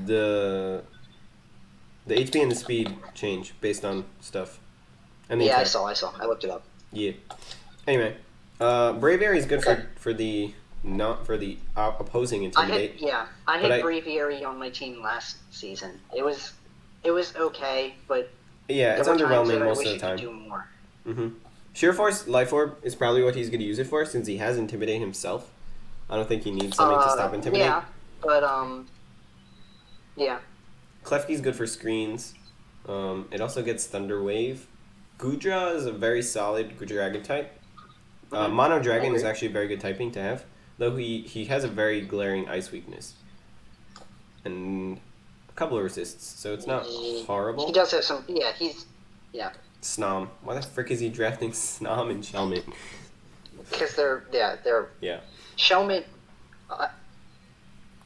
Speaker 1: the HP and the speed change based on stuff. And
Speaker 2: yeah, I saw. I looked it up.
Speaker 1: Yeah. Anyway, Braviary is good for the opposing Intimidate.
Speaker 2: I had Braviary on my team last season. It was okay, but
Speaker 1: yeah, it's underwhelming most of the time.
Speaker 2: Do more.
Speaker 1: Mm-hmm. Sheer Force Life Orb is probably what he's going to use it for, since he has Intimidate himself. I don't think he needs something to stop Intimidate.
Speaker 2: Yeah, but yeah.
Speaker 1: Klefki's good for screens. It also gets Thunder Wave. Goodra is a very solid Dragon type. Mono Dragon is actually a very good typing to have, though he has a very glaring ice weakness. And a couple of resists, so it's not horrible.
Speaker 2: He does have some, yeah.
Speaker 1: Snom. Why the frick is he drafting Snom and Shelmet?
Speaker 2: Because they're Shelmet,
Speaker 1: I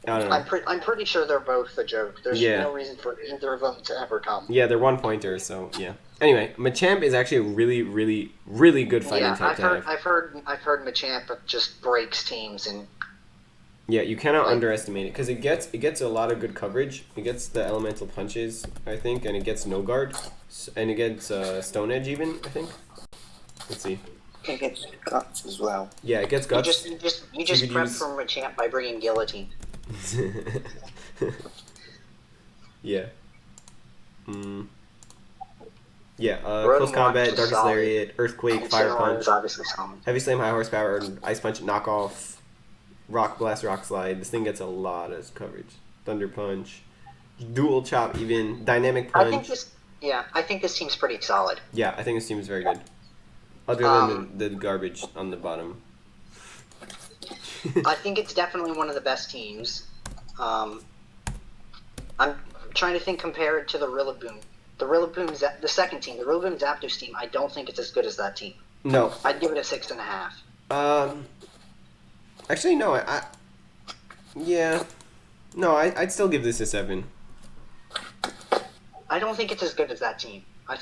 Speaker 1: don't know.
Speaker 2: I'm pretty sure they're both a joke. There's no reason for either of them to ever come.
Speaker 1: Yeah, they're 1-pointers, so yeah. Anyway, Machamp is actually a really, really, really good fighting type to have.
Speaker 2: I've heard Machamp just breaks teams and.
Speaker 1: Yeah, you cannot underestimate it, because it gets a lot of good coverage. It gets the elemental punches, I think, and it gets no guard, and it gets Stone Edge even, I think. Let's see.
Speaker 3: It gets guts as well.
Speaker 1: Yeah, it gets guts.
Speaker 2: You just prep for Machamp by bringing Guillotine.
Speaker 1: Yeah. Yeah, Close Combat, Darkest Lariat, Earthquake, Fire Punch, Heavy Slam, High Horsepower, Ice Punch, Knockoff, Rock Blast, Rock Slide. This thing gets a lot of coverage. Thunder Punch, Dual Chop even, Dynamic Punch.
Speaker 2: I think this team's pretty solid.
Speaker 1: Yeah, I think this team is very good. Other than the garbage on the bottom.
Speaker 2: I think it's definitely one of the best teams. I'm trying to think compared to the Rillaboom. The second team, the Rillaboom Zapdos team, I don't think it's as good as that team.
Speaker 1: No.
Speaker 2: I'd give it a 6.5.
Speaker 1: Actually, no. I'd still give this a 7.
Speaker 2: I don't think it's as good as that team.
Speaker 1: I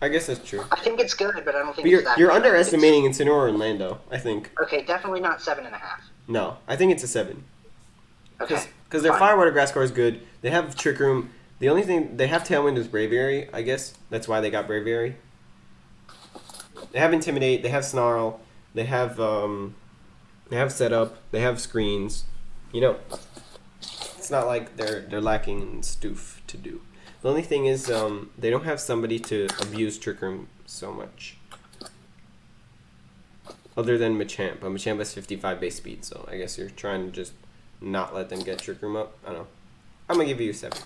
Speaker 1: guess that's true.
Speaker 2: I think it's good, but I don't think
Speaker 1: it's
Speaker 2: that
Speaker 1: You're
Speaker 2: good.
Speaker 1: underestimating Incineroar Orlando, I think.
Speaker 2: Okay, definitely not 7.5.
Speaker 1: No, I think it's a 7.
Speaker 2: Okay.
Speaker 1: Because their Firewater Grass core is good. They have Trick Room. The only thing they have Tailwind is Braviary, I guess. That's why they got Braviary. They have Intimidate. They have Snarl. They have Setup. They have Screens. You know, it's not like they're lacking in Stoof to do. The only thing is they don't have somebody to abuse Trick Room so much. Other than Machamp. But Machamp has 55 base speed, so I guess you're trying to just not let them get Trick Room up. I don't know. I'm going to give you a 7.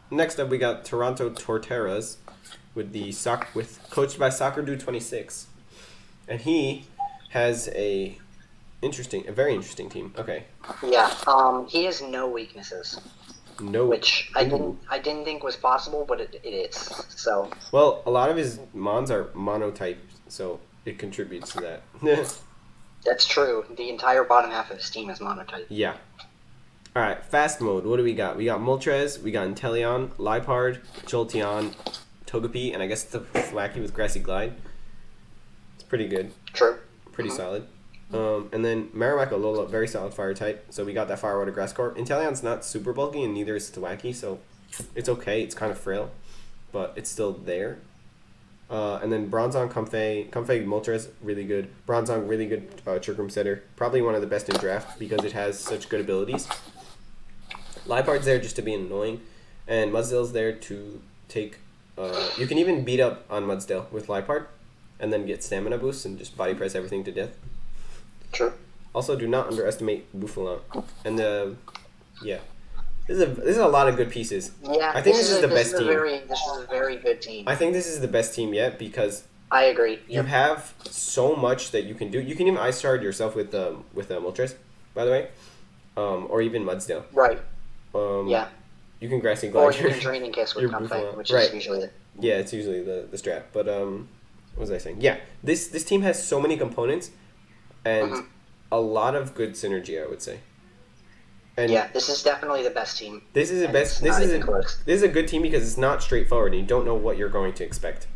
Speaker 1: Next up, we got Toronto Torterras with coached by SoccerDude26. And he has a very interesting team. Okay.
Speaker 2: Yeah, he has no weaknesses.
Speaker 1: No.
Speaker 2: Which I didn't think was possible, but it is. So.
Speaker 1: Well, a lot of his mons are monotype, so it contributes to that.
Speaker 2: That's true. The entire bottom half of his team is monotype.
Speaker 1: Yeah. All right, fast mode. What do we got? We got Moltres, we got Inteleon, Liepard, Jolteon, Togepi, and I guess the Thwackey with Grassy Glide. It's pretty good.
Speaker 2: True.
Speaker 1: Pretty solid. And then Marowak, Alola, very solid fire type. So we got that Firewater Grass core. Inteleon's not super bulky, and neither is Thwackey, so it's okay. It's kind of frail, but it's still there. And then Bronzong, Comfey, Moltres, really good. Bronzong, really good Trick Room setter. Probably one of the best in draft because it has such good abilities. Liepard's there just to be annoying, and Mudsdale's there to take... you can even beat up on Mudsdale with Liepard, and then get stamina boosts and just body press everything to death.
Speaker 2: True.
Speaker 1: Also, do not underestimate Buffalon. And yeah. This is a lot of good pieces.
Speaker 2: Yeah,
Speaker 1: I think this is the best team.
Speaker 2: This is a very good team.
Speaker 1: I think this is the best team yet because
Speaker 2: I agree.
Speaker 1: You have so much that you can do. You can even Ice Shard yourself with Moltres, by the way, or even Mudsdale.
Speaker 2: Right.
Speaker 1: Yeah. You can Grassy Glide.
Speaker 2: Or you can Draining Kiss with Comfort, which is usually the...
Speaker 1: Yeah, it's usually the strat. But, what was I saying? Yeah, this team has so many components and a lot of good synergy, I would say. And
Speaker 2: yeah, this is definitely the best team.
Speaker 1: This is a good team because it's not straightforward and you don't know what you're going to expect.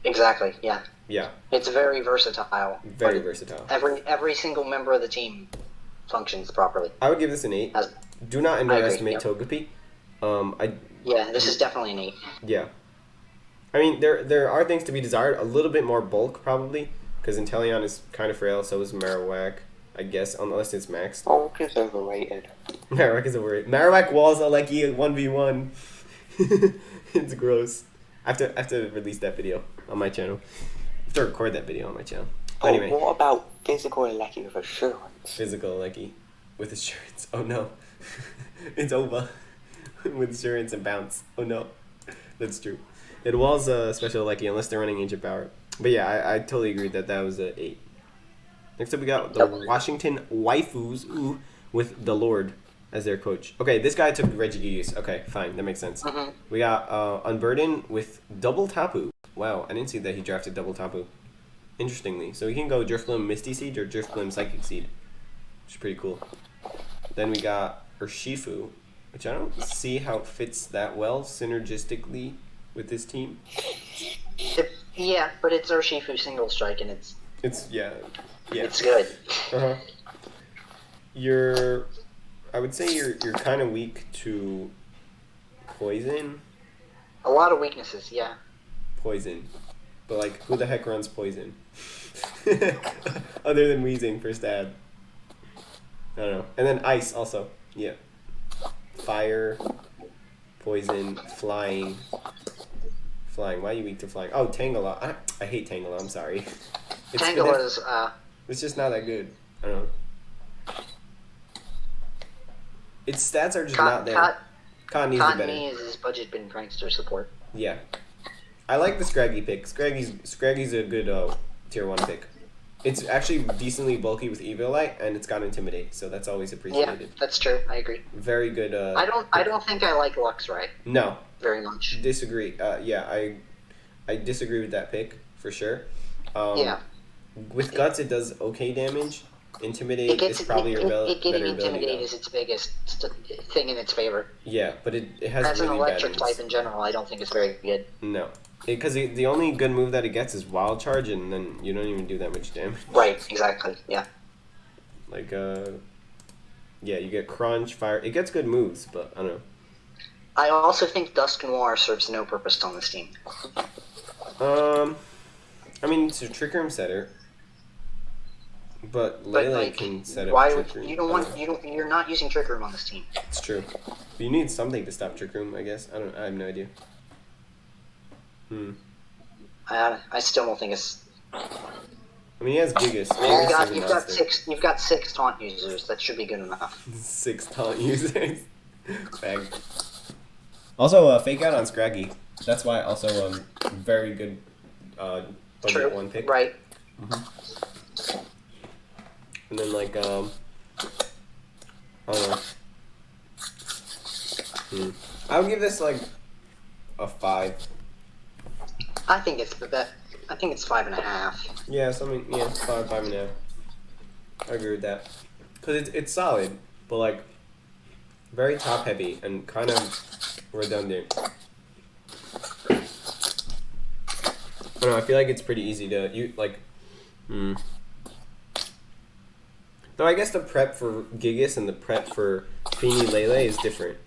Speaker 2: Exactly, yeah.
Speaker 1: Yeah.
Speaker 2: It's very versatile.
Speaker 1: Very versatile.
Speaker 2: Every single member of the team functions properly.
Speaker 1: I would give this an 8. Do not underestimate Togepi.
Speaker 2: Yeah, this is definitely an 8.
Speaker 1: Yeah. I mean, there are things to be desired. A little bit more bulk, probably, because Inteleon is kind of frail, so is Marowak, I guess, unless it's maxed.
Speaker 3: Bulk is overrated.
Speaker 1: Marowak is overrated. Marowak walls are like 1v1. It's gross. I have to release that video on my channel. I have to record that video on my channel. Anyway.
Speaker 3: What about physical Alecki with assurance?
Speaker 1: Physical Alecki with assurance. Oh no. It's over. With assurance and bounce. Oh no. That's true. It was a special Alecki unless they're running Ancient Power. But yeah, I totally agree that was a 8. Next up we got the Washington Waifus with the Lord as their coach. Okay, this guy took Regigigas. Okay, fine, that makes sense. We got Unburden with Double Tapu. Wow, I didn't see that he drafted Double Tapu. Interestingly. So he can go Drifloon Misty Seed or Drifloon Psychic Seed. Which is pretty cool. Then we got Urshifu, which I don't see how it fits that well synergistically with this team.
Speaker 2: Yeah, but it's Urshifu single strike and it's
Speaker 1: yeah.
Speaker 2: It's good.
Speaker 1: I would say you're kind of weak to poison.
Speaker 2: A lot of weaknesses, yeah.
Speaker 1: Poison. But like, who the heck runs poison? Other than Weezing for stab. I don't know. And then ice also. Yeah. Fire, poison, flying. Flying. Why are you weak to flying? Oh, Tangela. I hate Tangela. I'm sorry.
Speaker 2: Tangela is
Speaker 1: it's just not that good. I don't know. Its stats are just not there. Cotton needs it better.
Speaker 2: Is his budget bin prankster support.
Speaker 1: Yeah. I like the Scraggy pick. Scraggy's a good tier 1 pick. It's actually decently bulky with Eviolite, and it's got Intimidate, so that's always appreciated.
Speaker 2: Yeah, that's true. I agree.
Speaker 1: Very good.
Speaker 2: I don't think I like Luxray.
Speaker 1: No.
Speaker 2: Very much.
Speaker 1: Disagree. Yeah, I disagree with that pick for sure.
Speaker 2: Yeah.
Speaker 1: With Guts, it does okay damage. Intimidate is probably your better ability.
Speaker 2: Getting Intimidate is its biggest thing in its favor.
Speaker 1: Yeah, but it has
Speaker 2: as
Speaker 1: really
Speaker 2: an electric
Speaker 1: bad
Speaker 2: type in general, I don't think it's very good.
Speaker 1: No. Because the only good move that it gets is Wild Charge, and then you don't even do that much damage.
Speaker 2: Right, exactly, yeah.
Speaker 1: Like, yeah, you get Crunch, Fire. It gets good moves, but I don't know.
Speaker 2: I also think Dusk Noir serves no purpose on this team.
Speaker 1: I mean, it's a Trick Room setter. But Lele can set up Trick Room.
Speaker 2: You're not using Trick Room on this team.
Speaker 1: It's true. But you need something to stop Trick Room, I guess. I have no idea.
Speaker 2: I still don't think it's...
Speaker 1: I mean, he has Gigas.
Speaker 2: You've got 6 taunt users. That should be good enough.
Speaker 1: 6 taunt users. Bag. Also, Fake Out on Scraggy. That's why also very good budget 1 pick.
Speaker 2: Right.
Speaker 1: And then like I don't know. I would give this like a 5.
Speaker 2: I think it's 5.5.
Speaker 1: Yeah, 5.5. I agree with that. Cause it's solid, but like very top heavy and kind of redundant. I don't know. I feel like it's pretty easy to Though I guess the prep for Gigas and the prep for Feeny Lele is different.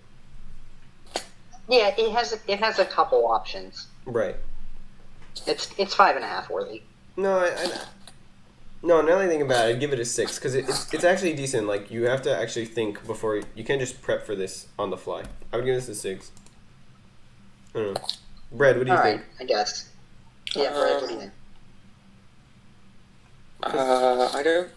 Speaker 2: Yeah, it has a couple options.
Speaker 1: Right.
Speaker 2: It's 5.5 worthy.
Speaker 1: No, now that I think about it, I'd give it a 6 because it's actually decent. Like you have to actually think before you can't just prep for this on the fly. I would give this a 6. I don't know. Brad, what do you think?
Speaker 2: I guess. Yeah, Brad, what do you think?
Speaker 3: I don't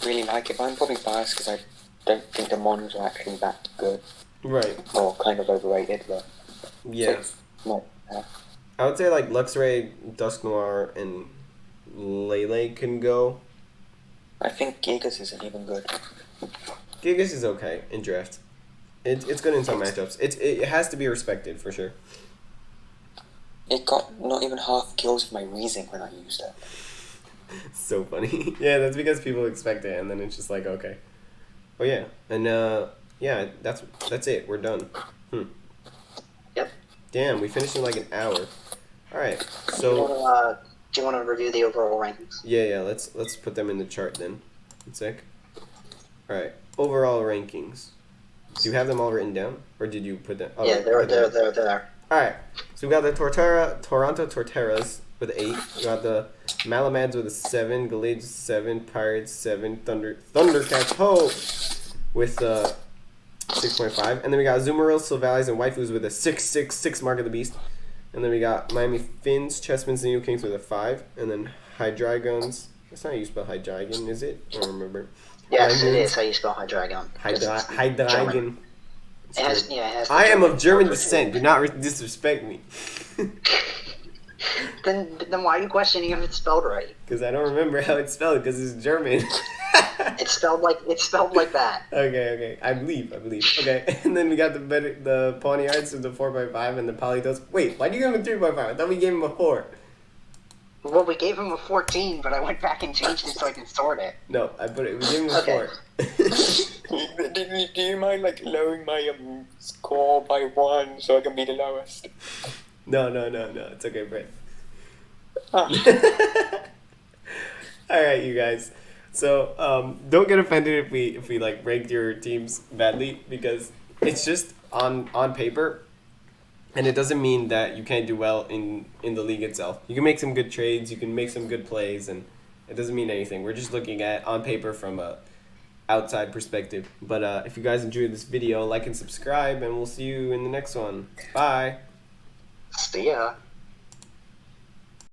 Speaker 3: really like it, but I'm probably biased because I don't think the Mons are actually that good.
Speaker 1: Right.
Speaker 3: Or kind of overrated, but...
Speaker 1: Yeah. I would say like Luxray, Dusk Noir, and Lele can go.
Speaker 3: I think Gigas isn't even good.
Speaker 1: Gigas is okay in draft. It's good in some matchups. It has to be respected for sure.
Speaker 3: It got not even half kills with my Weezing when I used it.
Speaker 1: So funny. Yeah, that's because people expect it, and then it's just like, okay. Oh yeah, and yeah, that's it. We're done.
Speaker 2: Yep.
Speaker 1: Damn, we finished in like an hour. All right. So.
Speaker 2: Do you want to review the overall rankings?
Speaker 1: Yeah. Let's put them in the chart then. One sec. All right. Overall rankings. Do you have them all written down, or did you put them? Oh,
Speaker 2: yeah, they're there.
Speaker 1: All right. So we got the Toronto Torterras with 8. We got the Malamads with a 7, Gallades 7, Pirates 7, Thundercats with 6.5, and then we got Azumarills, Silvallys, and Waifus with a 6 Mark of the Beast, and then we got Miami Finns, Chespins, and Nidokings with a 5, and then Hydreigons. That's not how you spell Hydreigon, is it? I don't remember.
Speaker 2: Yes, it is how you spell Hydreigon.
Speaker 1: Hydreigon.
Speaker 2: It has.
Speaker 1: I am of German descent. Do not disrespect me.
Speaker 2: Then why are you questioning if it's spelled right?
Speaker 1: Because I don't remember how it's spelled. Because it's German.
Speaker 2: It's spelled like that.
Speaker 1: Okay. I believe. Okay, and then we got the Pawniards with the 4.5 and the Politoeds. Wait, why do you give him a 3.5? I thought we gave him a 4.
Speaker 2: Well, we gave him a 14, but I went back and changed it so I could sort it.
Speaker 1: No, we gave him a 4.
Speaker 3: Do you mind like lowering my score by 1 so I can be the lowest?
Speaker 1: No. It's okay, Brett.
Speaker 3: Ah.
Speaker 1: All right, you guys. So don't get offended if we like ranked your teams badly, because it's just on paper, and it doesn't mean that you can't do well in the league itself. You can make some good trades, you can make some good plays, and it doesn't mean anything. We're just looking at on paper from a outside perspective. But if you guys enjoyed this video, like and subscribe, and we'll see you in the next one. Bye.
Speaker 2: See ya.